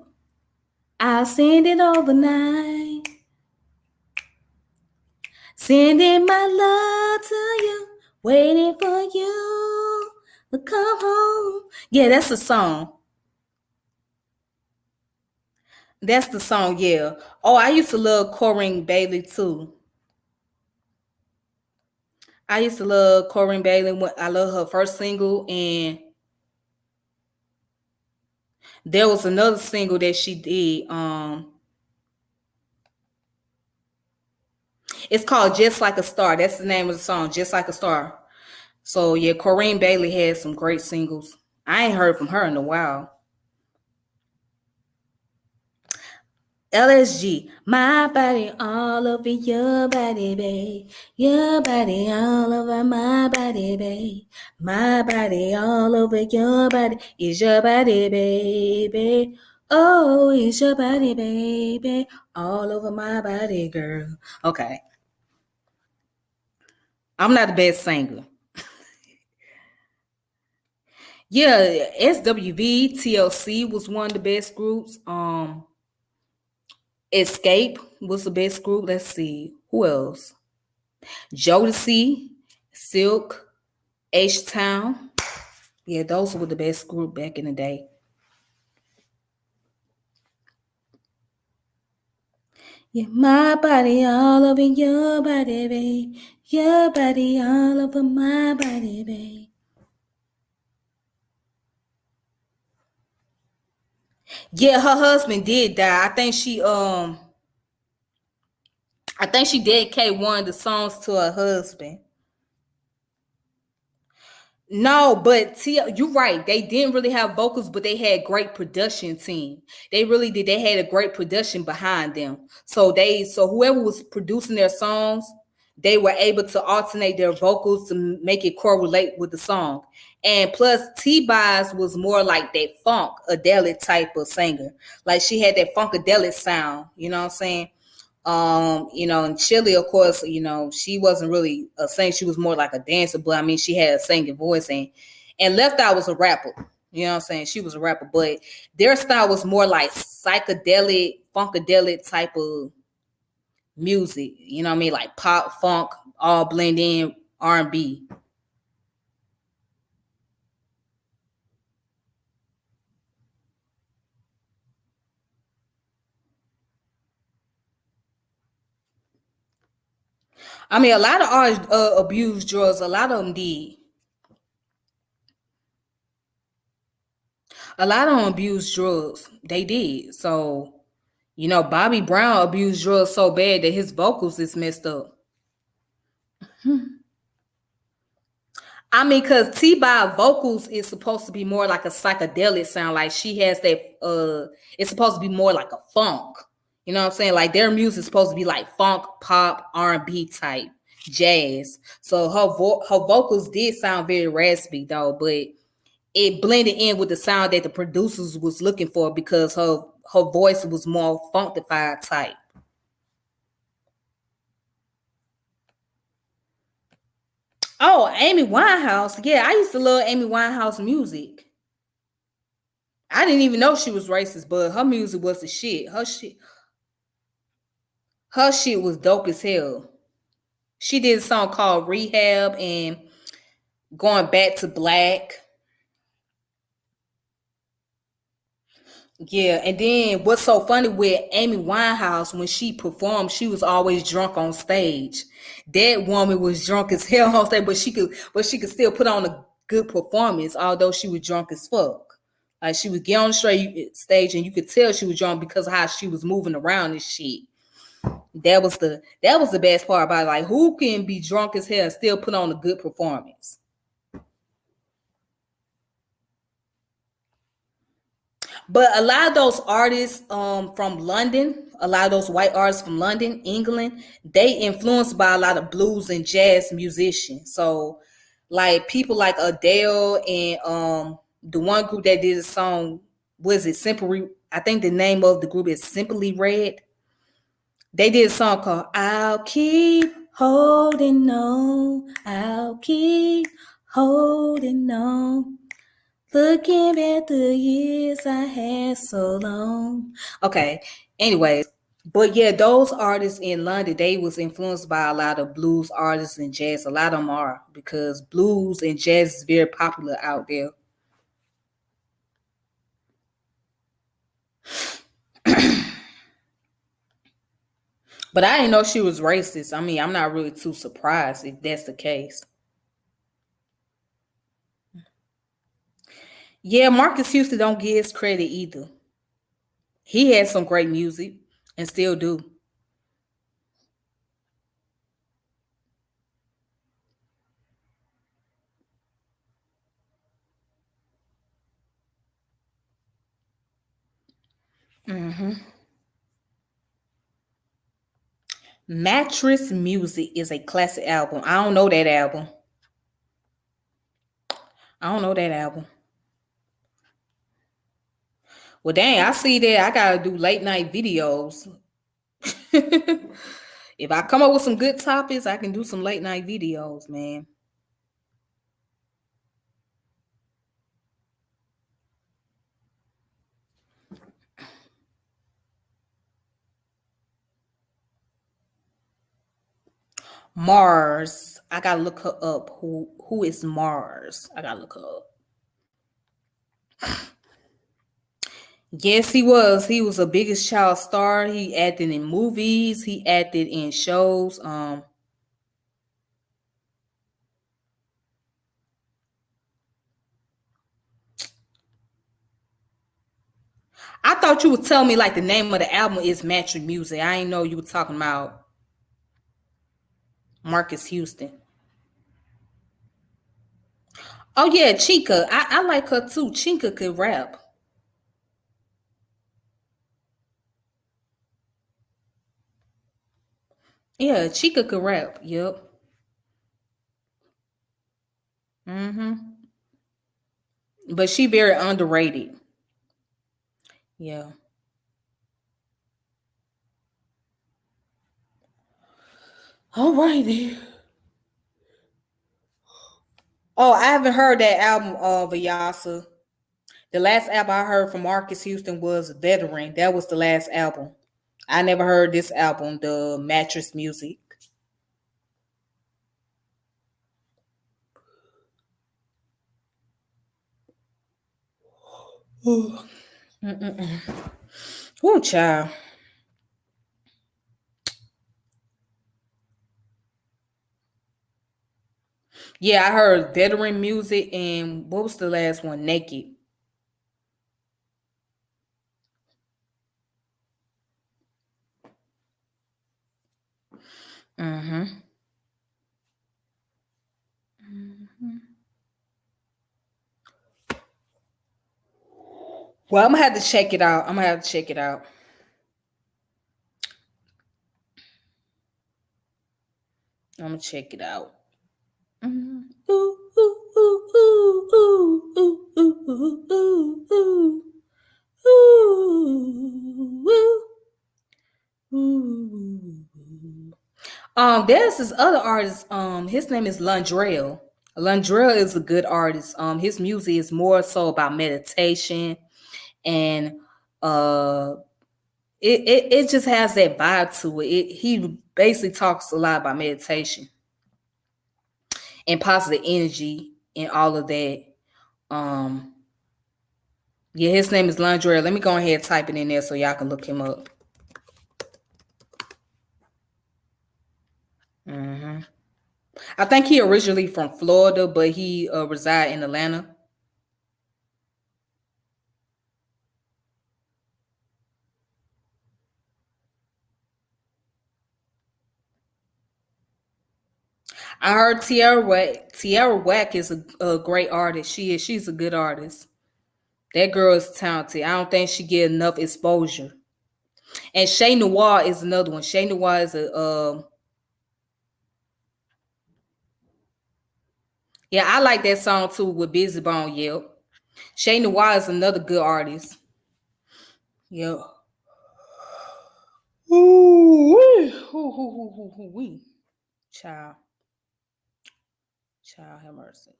it overnight. Sending my love to you, waiting for you to come home. Yeah, that's the song. That's the song, yeah. Oh, I used to love Corinne Bailey too. I used to love Corinne Bailey. I love her first single, and there was another single that she did. It's called Just Like a Star. That's the name of the song, Just Like a Star. So yeah, Corinne Bailey had some great singles. I ain't heard from her in a while. LSG, my body all over your body, babe. Your body all over my body, babe. My body all over your body. Is your body, baby. Oh, it's your body, baby. All over my body, girl. Okay. I'm not the best singer. Yeah, SWV, TLC was one of the best groups. Escape was the best group. Let's see. Who else? Jodeci, Silk, H-Town. Yeah, those were the best group back in the day. Yeah, my body all over your body, babe. Your body all over my body, babe. Yeah, her husband did die. I think she dedicated one of the songs to her husband. No, but you're right. They didn't really have vocals, but they had great production team. They really did. They had a great production behind them. So whoever was producing their songs, they were able to alternate their vocals to make it correlate with the song. And plus, T-Boz was more like that funkadelic type of singer. Like she had that funkadelic sound. You know what I'm saying? And Chili, of course, she wasn't really a singer. She was more like a dancer, but I mean, she had a singing voice, and Left Eye was a rapper. You know what I'm saying? She was a rapper, but their style was more like psychedelic, funkadelic type of music. You know what I mean? Like pop, funk, all blend in, R&B. I mean, a lot of artists abused drugs. A lot of them did. A lot of them abused drugs. They did. So, Bobby Brown abused drugs so bad that his vocals is messed up. I mean, because T-Boz vocals is supposed to be more like a psychedelic sound. Like she has that, it's supposed to be more like a funk. You know what I'm saying? Like their music is supposed to be like funk, pop, R&B type, jazz. So her vocals did sound very raspy though, but it blended in with the sound that the producers was looking for because her voice was more funkified type. Oh, Amy Winehouse. Yeah, I used to love Amy Winehouse music. I didn't even know she was racist, but her music was the shit. Her shit was dope as hell. She did a song called Rehab and Going Back to Black. Yeah, and then what's so funny with Amy Winehouse, when she performed, she was always drunk on stage. That woman was drunk as hell on stage, but she could still put on a good performance, although she was drunk as fuck. Like she would get on the stage and you could tell she was drunk because of how she was moving around and shit. That was the best part about it. Like who can be drunk as hell and still put on a good performance? But a lot of those artists from London, a lot of those white artists from London, England, they influenced by a lot of blues and jazz musicians. So like people like Adele and the one group that did a song, was it Simply, I think the name of the group is Simply Red. They did a song called I'll Keep Holding On. I'll keep holding on. Looking at the years I had so long. Okay, anyways. But yeah, those artists in London, they was influenced by a lot of blues artists and jazz. A lot of them are because blues and jazz is very popular out there. But I didn't know she was racist. I mean, I'm not really too surprised if that's the case. Yeah, Marcus Houston don't get his credit either. He had some great music and still do. Hmm. Mattress Music is a classic album. I don't know that album. Well, dang, I see that I gotta do late night videos. If I come up with some good topics, I can do some late night videos, man. Mars. I gotta look her up. Who is Mars? I gotta look her up. Yes, he was. He was a biggest child star. He acted in movies. He acted in shows. I thought you would tell me like the name of the album is Mattress Music. I didn't know you were talking about Marcus Houston. Oh yeah, Chica. I like her too. Chica could rap. Yeah, Chica could rap. Yep. But she very underrated. Yeah. All righty. Oh, I haven't heard that album of Vyasa. The last album I heard from Marcus Houston was Veteran. That was the last album. I never heard this album, the Mattress Music. Ooh. Ooh, child. Yeah, I heard Veteran Music and what was the last one? Naked. Well, I'm gonna have to check it out. I'm gonna check it out. Ooh, ooh, ooh, ooh, ooh, ooh, ooh, ooh, ooh, ooh. There's this other artist. His name is Lundrell. Lundrell is a good artist. His music is more so about meditation, and it just has that vibe to it. He basically talks a lot about meditation and positive energy and all of that. Yeah, his name is Lundrell. Let me go ahead and type it in there so y'all can look him up. I think he originally from Florida, but he reside in Atlanta. I heard Tierra Whack is a great artist. She's a good artist. That girl is talented. I don't think she get enough exposure. And Shay Noir is another one. Shay Noir is yeah, I like that song too with Busy Bone. Yep. Shay Noir is another good artist. Yep. Ooh, child. Child have mercy.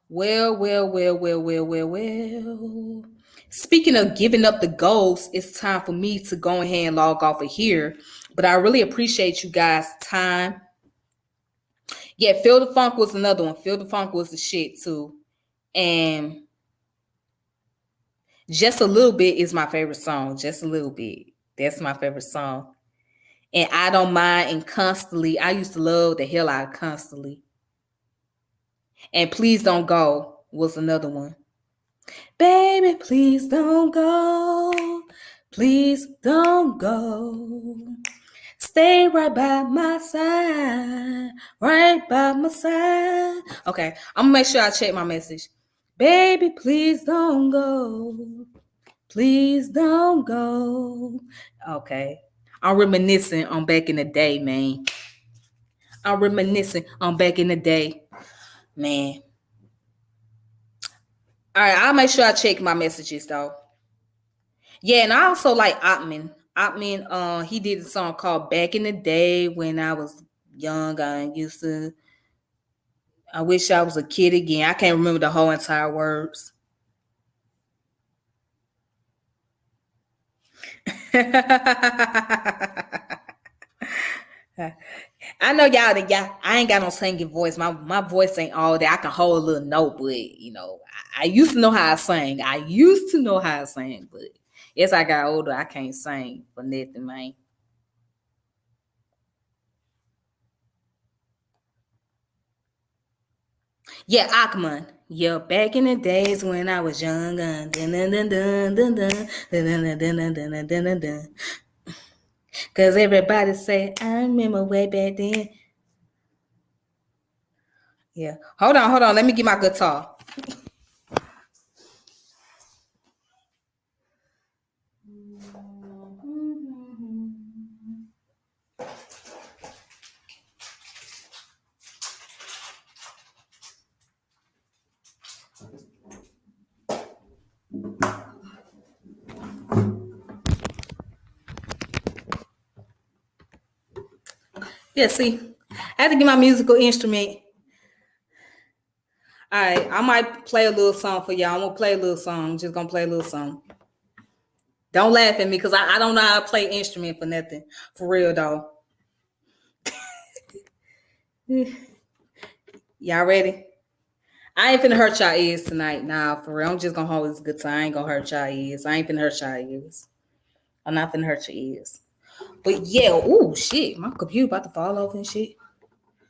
Well. Speaking of giving up the ghost, it's time for me to go ahead and log off of here. But I really appreciate you guys' time. Yeah, Feel the Funk was another one. Feel the Funk was the shit too. And Just a Little Bit is my favorite song. Just a Little Bit. That's my favorite song. And I Don't Mind and Constantly. I used to love the hell out of Constantly. And Please Don't Go was another one. Baby, please don't go. Please don't go. Stay right by my side. Right by my side. Okay, I'm gonna make sure I check my message. Baby, please don't go. Please don't go. Okay. I'm reminiscing on back in the day, man. I'm reminiscing on back in the day, man. All right, I'll make sure I check my messages though. Yeah, and I also like Ottman. Ottman, he did a song called "Back in the Day When I Was Young." I wish I was a kid again. I can't remember the whole entire words. I know y'all. I ain't got no singing voice. My voice ain't all that. I can hold a little note, but I used to know how I sang. But as I got older, I can't sing for nothing, man. Yeah, Akman. Yeah, back in the days when I was young. Cause everybody say, I remember way back then. Yeah. Hold on. Let me get my guitar. Yeah, see, I had to get my musical instrument. All right, I might play a little song for y'all. I'm gonna play a little song. I'm just gonna play a little song. Don't laugh at me because I don't know how to play instrument for nothing. For real though. Y'all ready? I ain't finna hurt y'all ears tonight. Nah, for real. I'm just gonna hold this guitar. I ain't gonna hurt y'all ears. I ain't finna hurt y'all ears. I'm not finna hurt your ears. But yeah, ooh, shit. My computer about to fall over and shit.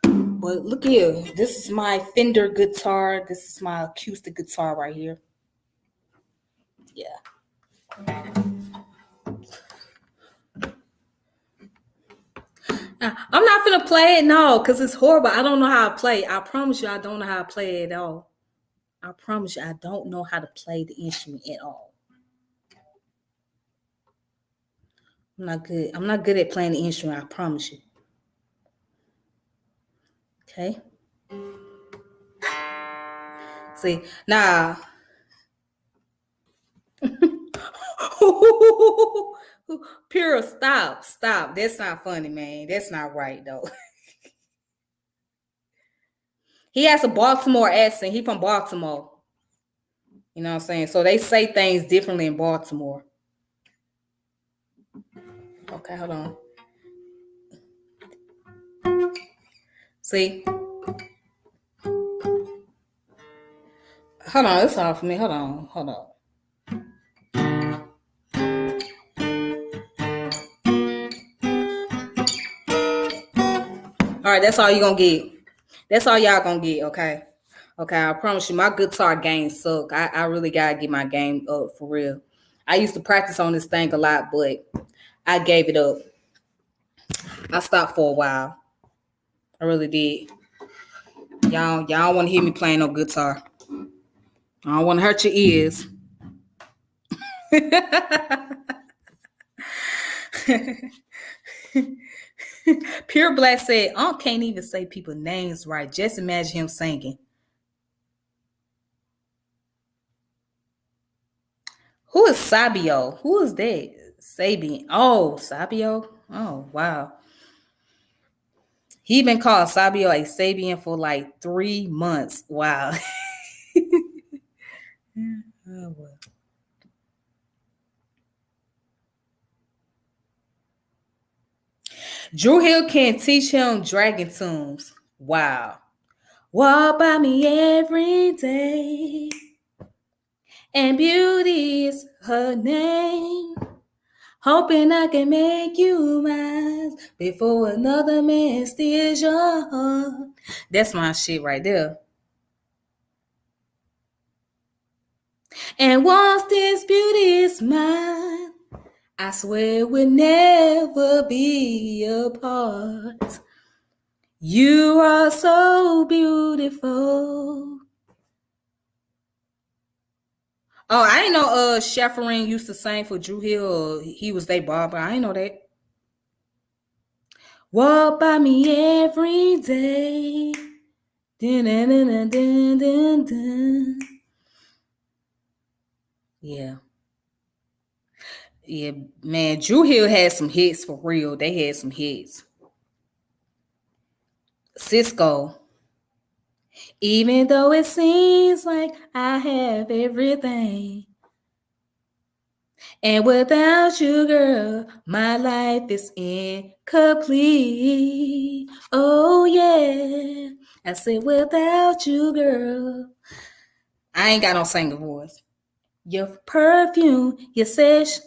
But look here. This is my Fender guitar. This is my acoustic guitar right here. Yeah. I'm not finna play it, no, because it's horrible. I don't know how to play. I promise you I don't know how to play it at all. I promise you I don't know how to play the instrument at all. I'm not good. I'm not good at playing the instrument, I promise you. Okay. See, now. Pure, stop. That's not funny, man. That's not right, though. He has a Baltimore accent. He from Baltimore. You know what I'm saying? So they say things differently in Baltimore. Okay, hold on. See? Hold on, it's off for me. Hold on. All right, that's all you're gonna get. That's all y'all gonna get, okay? Okay, I promise you, my guitar game suck. I really gotta get my game up for real. I used to practice on this thing a lot, but I gave it up. I stopped for a while. I really did. Y'all don't want to hear me playing no guitar. I don't want to hurt your ears. Pure Black said, can't even say people's names right. Just imagine him singing. Who is Sabio? Who is that? Sabian. Oh, Sabio. Oh, wow. He been called Sabio a Sabian for like 3 months. Wow. Oh, well. Drew Hill can teach him dragon tunes. Wow. Walk by me every day, and beauty is her name. Hoping I can make you mine before another man steals your heart. That's my shit right there. And once this beauty is mine, I swear we'll never be apart. You are so beautiful. Oh, I ain't know Shefferin used to sing for Drew Hill. He was their barber. I ain't know that. Walk by me every day. Dun, dun, dun, dun, dun, dun. Yeah. Yeah, man, Drew Hill had some hits for real. They had some hits. Cisco. Even though it seems like I have everything. And without you, girl, my life is incomplete. Oh, yeah. I said, without you, girl. I ain't got no singing voice. Your perfume, your sesh.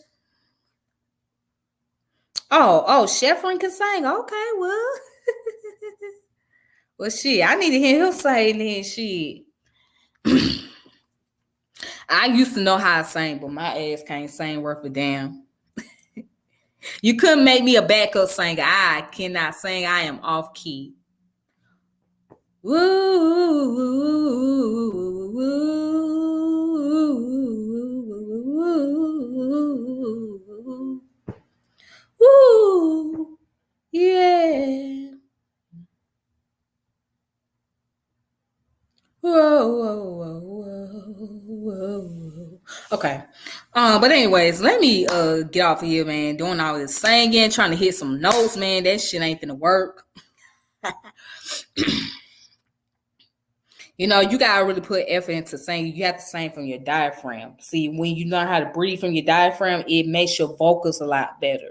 Oh, Sheffrin can sing. Okay, well. Well, shit, I need to hear him sing then, shit. I used to know how to sing, but my ass can't sing worth a damn. You couldn't make me a backup singer. I cannot sing. I am off key. Woo, woo, yeah. Whoa. Okay. But anyways, let me get off of here, man. Doing all this singing, trying to hit some notes, man. That shit ain't gonna work. You know, you gotta really put effort into singing. You have to sing from your diaphragm. See, when you learn how to breathe from your diaphragm, it makes your vocals a lot better.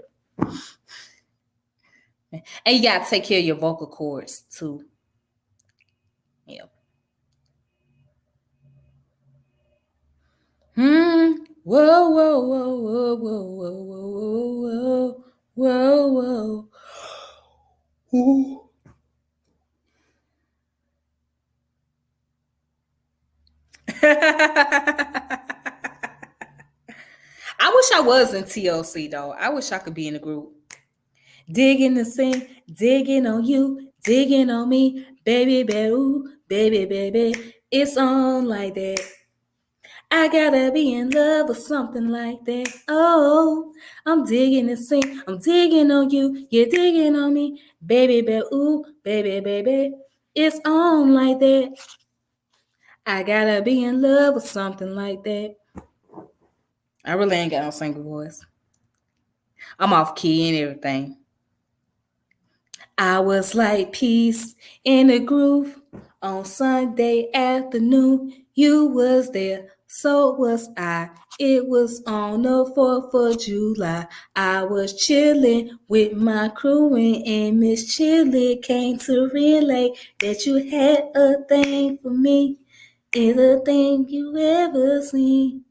And you gotta take care of your vocal cords too. Yeah. Whoa, whoa, whoa, whoa, whoa, whoa, whoa, whoa, whoa. I wish I was in TLC though. I wish I could be in the group. Digging the sink, digging on you, digging on me, baby, baby. It's on like that. I gotta be in love or something like that. Oh, I'm digging the sink, I'm digging on you, you're digging on me, baby, baby. It's on like that. I gotta be in love or something like that. I really ain't got no single voice. I'm off key and everything. I was like peace in the groove on Sunday afternoon. You was there, so was I. It was on the 4th of July. I was chilling with my crew and Miss Chili came to relay that you had a thing for me. It's a thing you ever seen.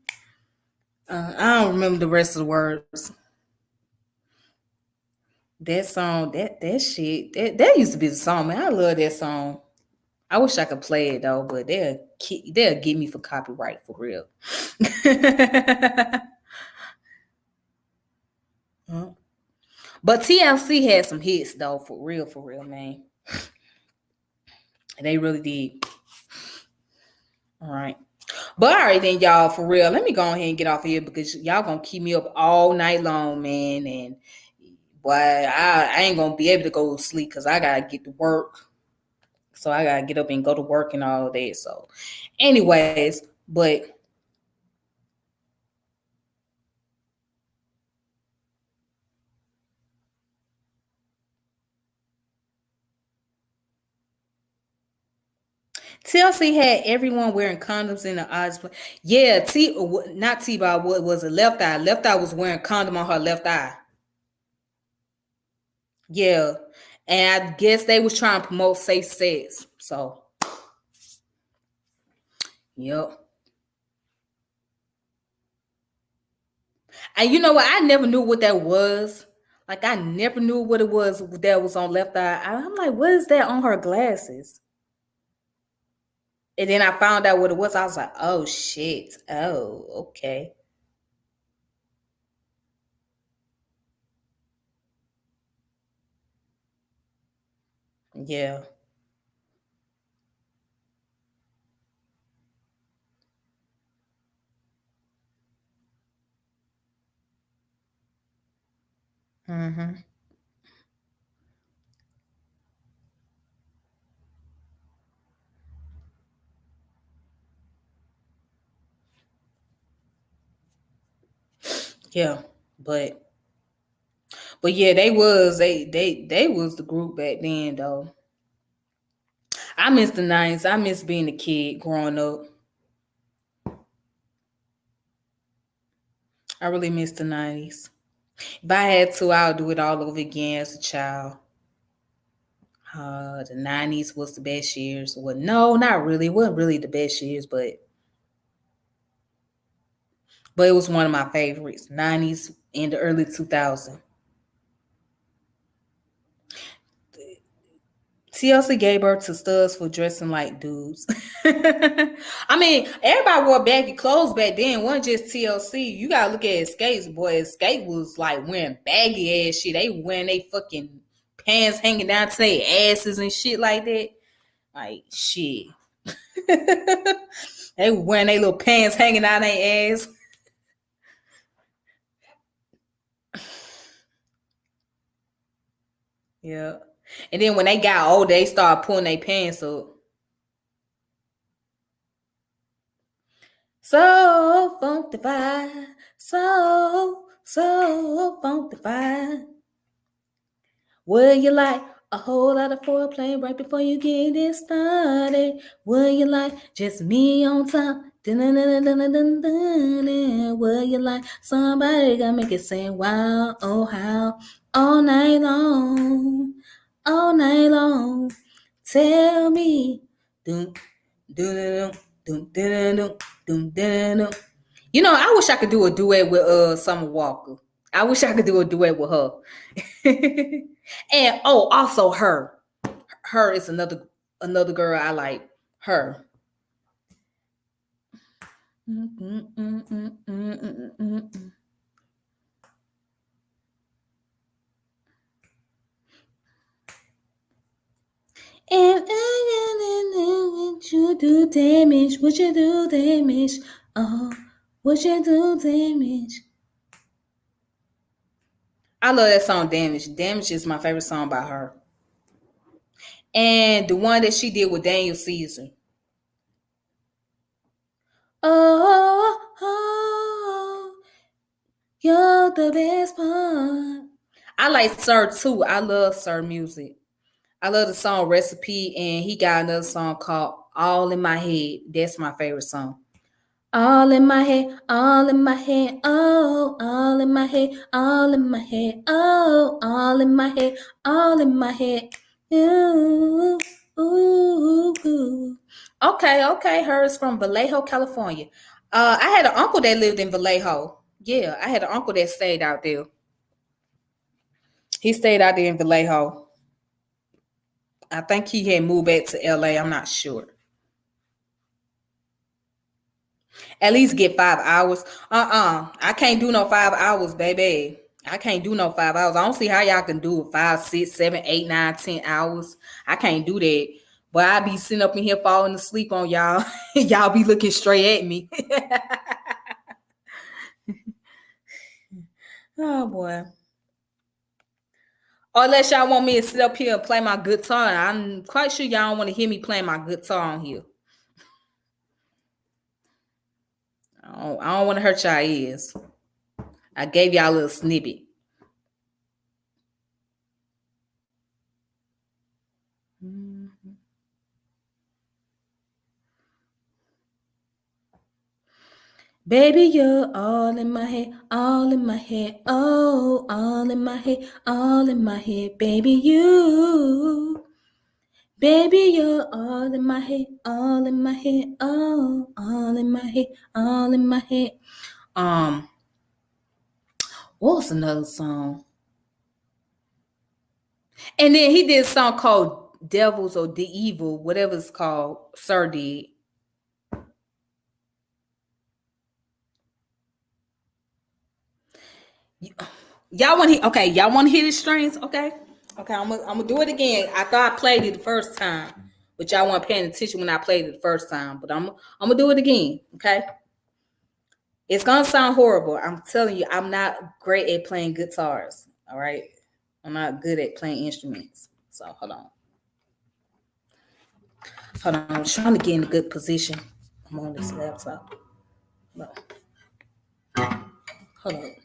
I don't remember the rest of the words. That song, that shit, that used to be the song, man. I love that song. I wish I could play it though, but they'll get me for copyright for real. But TLC had some hits though, for real, man. They really did. All right. But all right then, y'all, for real. Let me go ahead and get off of here because y'all gonna keep me up all night long, man. And boy, I ain't gonna be able to go to sleep because I gotta get to work. So I gotta get up and go to work and all that. So, anyways, but TLC had everyone wearing condoms in the odds. Yeah, not T-Ball. What was it? Left Eye. Left Eye was wearing condom on her left eye. Yeah, and I guess they was trying to promote safe sex. So, yep. And you know what? I never knew what that was. Like I never knew what it was that was on left eye. I'm like, what is that on her glasses? And then I found out what it was. I was like, oh shit. Oh, okay. Yeah. Mm-hmm. Yeah, but yeah, they was the group back then though. I miss the 90s. I miss being a kid growing up. I really miss the 90s. If I had to, I would do it all over again as a child. The 90s was the best years. Well, no, not really. It wasn't really the best years, but it was one of my favorites. 90s and the early 2000s. TLC gave birth to studs for dressing like dudes. I mean, everybody wore baggy clothes back then. It wasn't just TLC. You gotta look at Escape's boy. Escape was like wearing baggy ass shit. They wearing they fucking pants hanging down to their asses and shit like that. Like shit. They wearing their little pants hanging out their ass. Yeah. And then when they got old, they started pulling their pants up. So funkified, so funkified. Would you like a whole lot of foreplay right before you get it started? Would you like just me on top? Dun-dun-dun-dun-dun-dun-dun. Would you like somebody gonna make it sing wow, oh how, all night long, all night long? Tell me, dun, dun, dun, dun, dun, dun, dun, dun, dun. You know, I wish I could do a duet with Summer Walker. I wish I could do a duet with her. And also her. Her is another girl I like. Her. And would you do damage? Would you do damage? Oh, would you do damage? I love that song, Damage. Damage is my favorite song by her. And the one that she did with Daniel Caesar. Oh, oh, you're the best part. I like Sir too. I love Sir music. I love the song Recipe, and he got another song called All in My Head. That's my favorite song. All in my head, all in my head, oh, all in my head, all in my head, oh, all in my head, all in my head. Ooh, ooh, ooh. Okay, hers from Vallejo, California. I had an uncle that lived in Vallejo. Yeah, I had an uncle that stayed out there. He stayed out there in Vallejo. I think he had moved back to LA. I'm not sure. At least get 5 hours. I can't do no 5 hours, baby. I can't do no 5 hours. I don't see how y'all can do it 5, 6, 7, 8, 9, 10 hours. I can't do that. But I be sitting up in here falling asleep on y'all. Y'all be looking straight at me. Oh boy. Unless y'all want me to sit up here and play my guitar. I'm quite sure y'all don't want to hear me playing my guitar on here. I don't want to hurt y'all ears. I gave y'all a little snippet. Baby, you're all in my head, all in my head, oh, all in my head, all in my head, baby, you. Baby, you're all in my head, all in my head, oh, all in my head, all in my head. What was another song? And then he did a song called Devils or The Evil, whatever it's called, Sir did. Y'all want to okay, y'all want to hear the strings? Okay. Okay, I'm gonna do it again. I thought I played it the first time, but y'all weren't paying attention when I played it the first time. But I'm gonna do it again, okay? It's gonna sound horrible. I'm telling you, I'm not great at playing guitars. All right. I'm not good at playing instruments. So hold on. Hold on. I'm trying to get in a good position. I'm on this laptop. No. Hold on.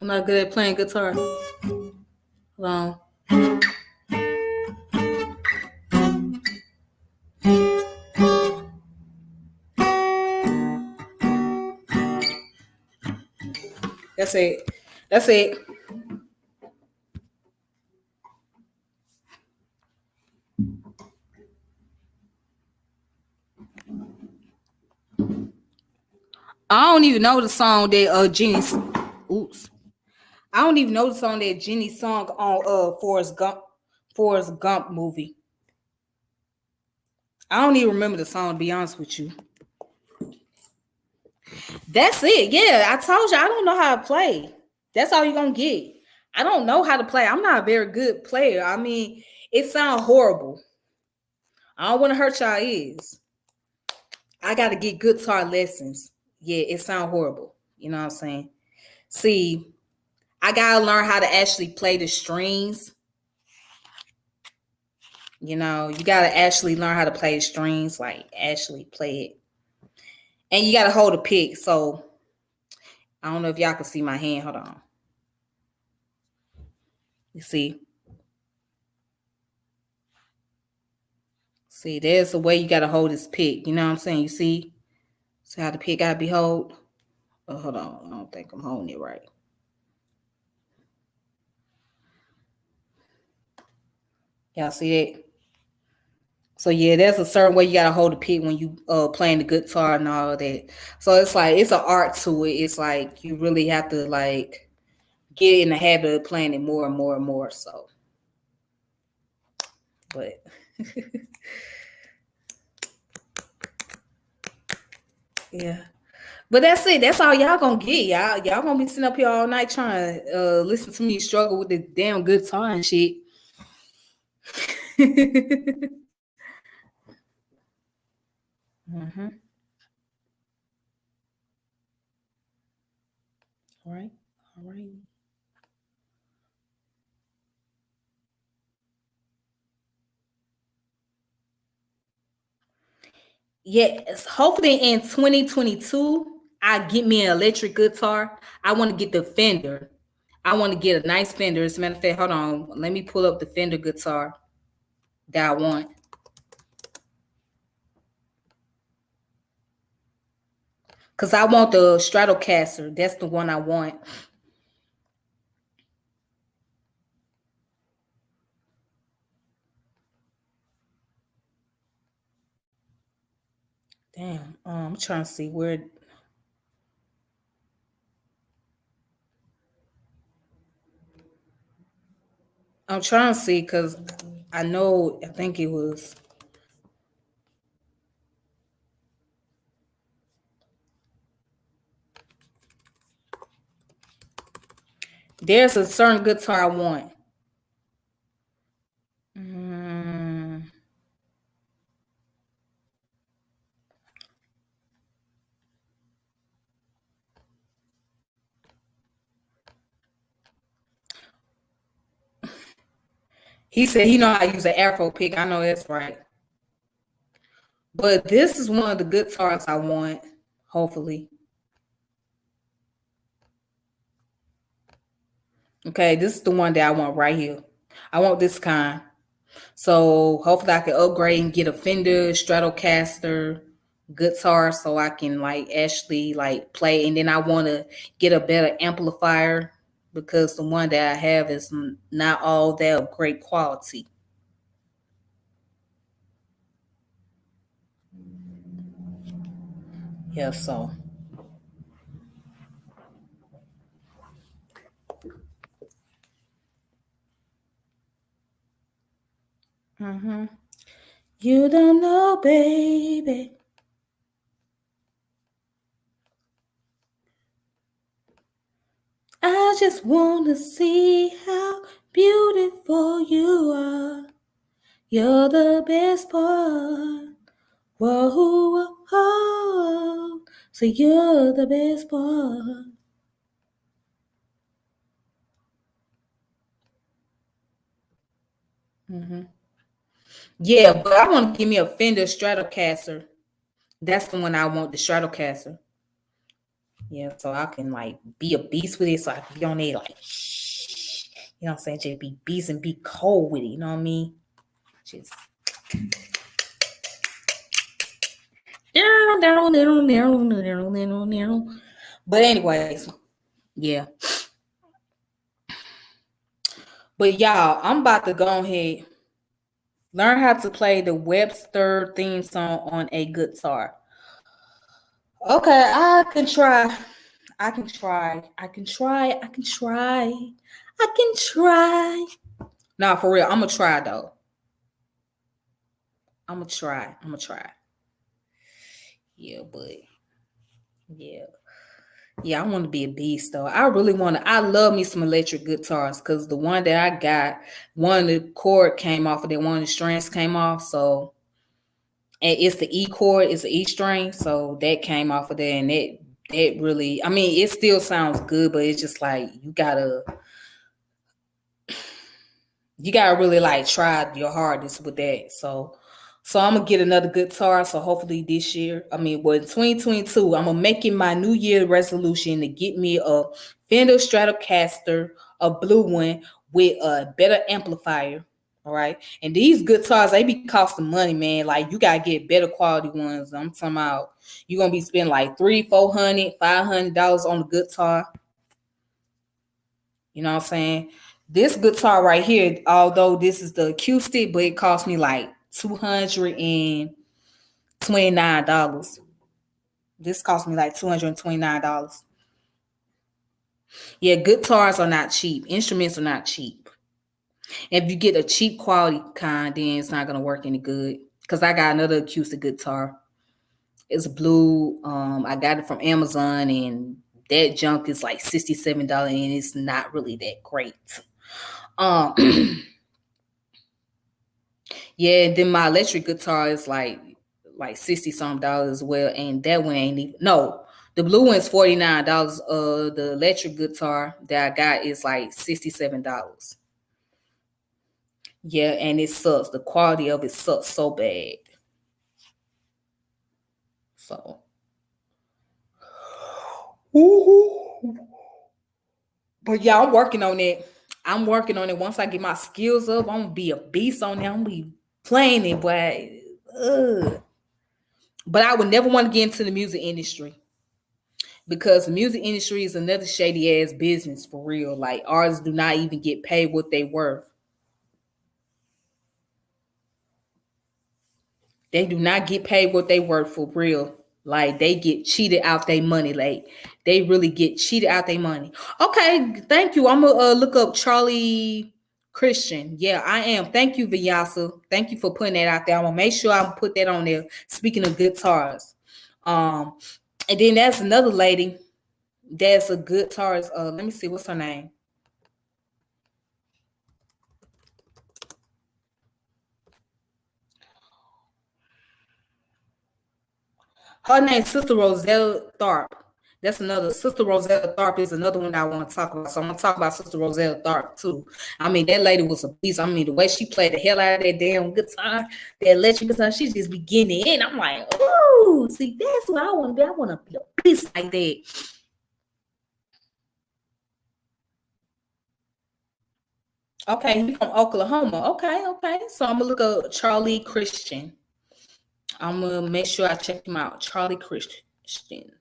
I'm not good at playing guitar. Hold on. That's it. That's it. I don't even know the song that Jenny. Oops. I don't even know the song that Jenny sung on Forrest Gump movie. I don't even remember the song, to be honest with you. That's it. Yeah, I told you I don't know how to play. That's all you're gonna get. I don't know how to play. I'm not a very good player. I mean, it sounds horrible. I don't want to hurt y'all ears. I gotta get guitar lessons. Yeah, it sounds horrible. You know what I'm saying? See, I gotta learn how to actually play the strings. You know, you gotta actually learn how to play the strings, like actually play it. And you gotta hold a pick. So I don't know if y'all can see my hand. Hold on. You see? See, there's a way you gotta hold this pick. You know what I'm saying? You see? See how the pick gotta be held? Oh, hold on. I don't think I'm holding it right. Y'all see that? So yeah, there's a certain way you gotta hold the pick when you playing the guitar and all of that. So it's like it's an art to it. It's like you really have to like get in the habit of playing it more and more and more. So, but yeah. But that's it. That's all y'all gonna get. Y'all gonna be sitting up here all night trying to listen to me struggle with the damn guitar and shit. Mm-hmm. All right. All right. Yes. Hopefully in 2022, I get me an electric guitar. I want to get the Fender. I want to get a nice Fender. As a matter of fact, hold on. Let me pull up the Fender guitar that I want. Because I want the Stratocaster. That's the one I want. Damn. I'm trying to see where. I'm trying to see because I know, I think it was. There's a certain guitar I want. He said he know how to use an Afro pick. I know that's right. But this is one of the guitars I want, hopefully. Okay, this is the one that I want right here. I want this kind. So hopefully I can upgrade and get a Fender Stratocaster guitar so I can like actually like play. And then I want to get a better amplifier because the one that I have is not all that of great quality. Yeah, so. Mm-hmm. You don't know, baby. I I just want to see how beautiful you are. You're the best part. Whoa, whoa, whoa. So you're the best part. Yeah, but I want to give me a Fender Stratocaster. That's the one I want, the Stratocaster. Yeah, so I can like be a beast with it, so I can be on there like, you know what I'm saying? Just be beast and be cold with it, you know what I mean? Just. But anyways, yeah. But y'all, I'm about to go ahead learn how to play the Webster theme song on a guitar. Okay, I can try. I can try. I can try. I can try. I can try. Nah, for real. I'm gonna try though. I'm gonna try. I'm gonna try. Yeah, but yeah. Yeah, I want to be a beast though. I really want to. I love me some electric guitars because the one that I got, one of the cord came off of it, one of the strings came off. So, and it's the E chord, it's the E string. So that came off of there, and that really, I mean, it still sounds good, but it's just like you gotta really like try your hardest with that. So I'm gonna get another guitar. So hopefully this year, I mean, well, in 2022, I'm gonna make it my New Year resolution to get me a Fender Stratocaster, a blue one with a better amplifier. All right, and these guitars they be costing money, man. Like you gotta get better quality ones. I'm talking about you're gonna be spending like $300, $400, $500 on the guitar. You know what I'm saying? This guitar right here, although this is the acoustic, but it cost me like $229. This cost me like $229. Yeah, guitars are not cheap. Instruments are not cheap. If you get a cheap quality kind, then it's not gonna work any good. Cause I got another acoustic guitar. It's blue. I got it from Amazon, and that junk is like $67, and it's not really that great. Yeah, then my electric guitar is like 60 something dollars as well, and that one ain't even the blue one's $49. The electric guitar that I got is like $67. Yeah, and it sucks. The quality of it sucks so bad. So but yeah, I'm working on it. I'm working on it. Once I get my skills up, I'm gonna be a beast on it. I'm gonna be playing it, but I would never want to get into the music industry because the music industry is another shady ass business for real. Like artists do not even get paid what they worth. They do not get paid what they worth for real. Like they get cheated out their money. Like they really get cheated out their money. Okay, thank you. I'm gonna look up Charlie Christian. Yeah, I am. Thank you, Vyasa. Thank you for putting that out there. I'm gonna make sure I put that on there. Speaking of guitars, and then that's another lady. That's a guitarist. Let me see what's her name. Her name's Sister Rosetta Tharp. That's another. Sister Rosetta Tharp is another one I want to talk about. So I'm going to talk about Sister Rosetta Tharp too. I mean, that lady was a beast. I mean, the way she played the hell out of that damn guitar, that electric guitar, she just beginning in. I'm like, oh, see, that's what I want to be. I want to be a beast like that. Okay, he's from Oklahoma. Okay. So I'm going to look up Charlie Christian. I'm going to make sure I check him out. Charlie Christian.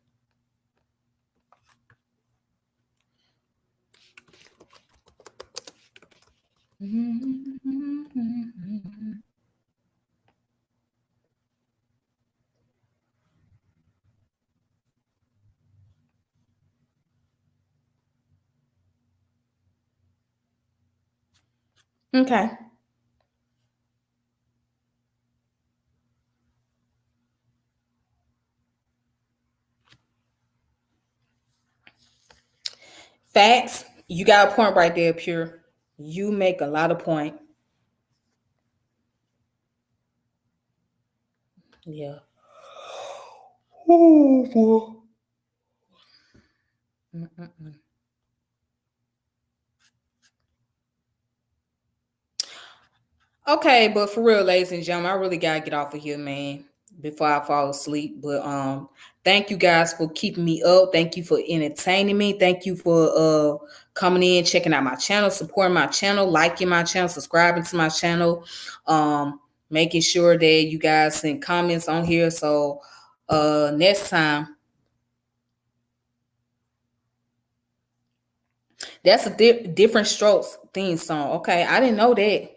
Okay. Facts. You got a point right there, Pure. You make a lot of point. Yeah. Oh, boy. Mm-mm-mm. Okay, but for real, ladies and gentlemen, I really gotta get off of here, man, before I fall asleep. But thank you guys for keeping me up. Thank you for entertaining me. Thank you for coming in, checking out my channel, supporting my channel, liking my channel, subscribing to my channel, making sure that you guys send comments on here. So next time, that's a different strokes theme song. Okay, I didn't know that.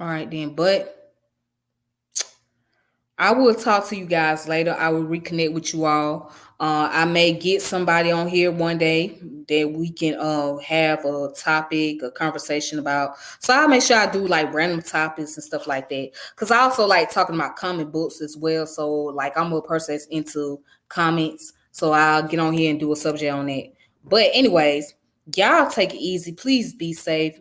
All right then, but I will talk to you guys later. I will reconnect with you all. I may get somebody on here one day that we can have a topic, a conversation about. So I'll make sure I do like random topics and stuff like that. Because I also like talking about comic books as well. So like I'm a person that's into comics. So I'll get on here and do a subject on that. But anyways, y'all take it easy. Please be safe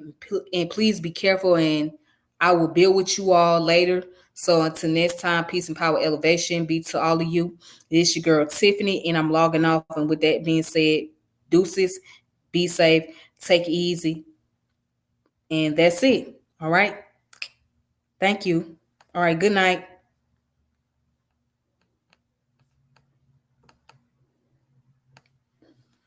and please be careful. And I will build with you all later. So until next time, peace and power elevation be to all of you. This your girl Tiffany, and I'm logging off. And with that being said, deuces, be safe, take it easy, and that's it. All right. Thank you. All right. Good night.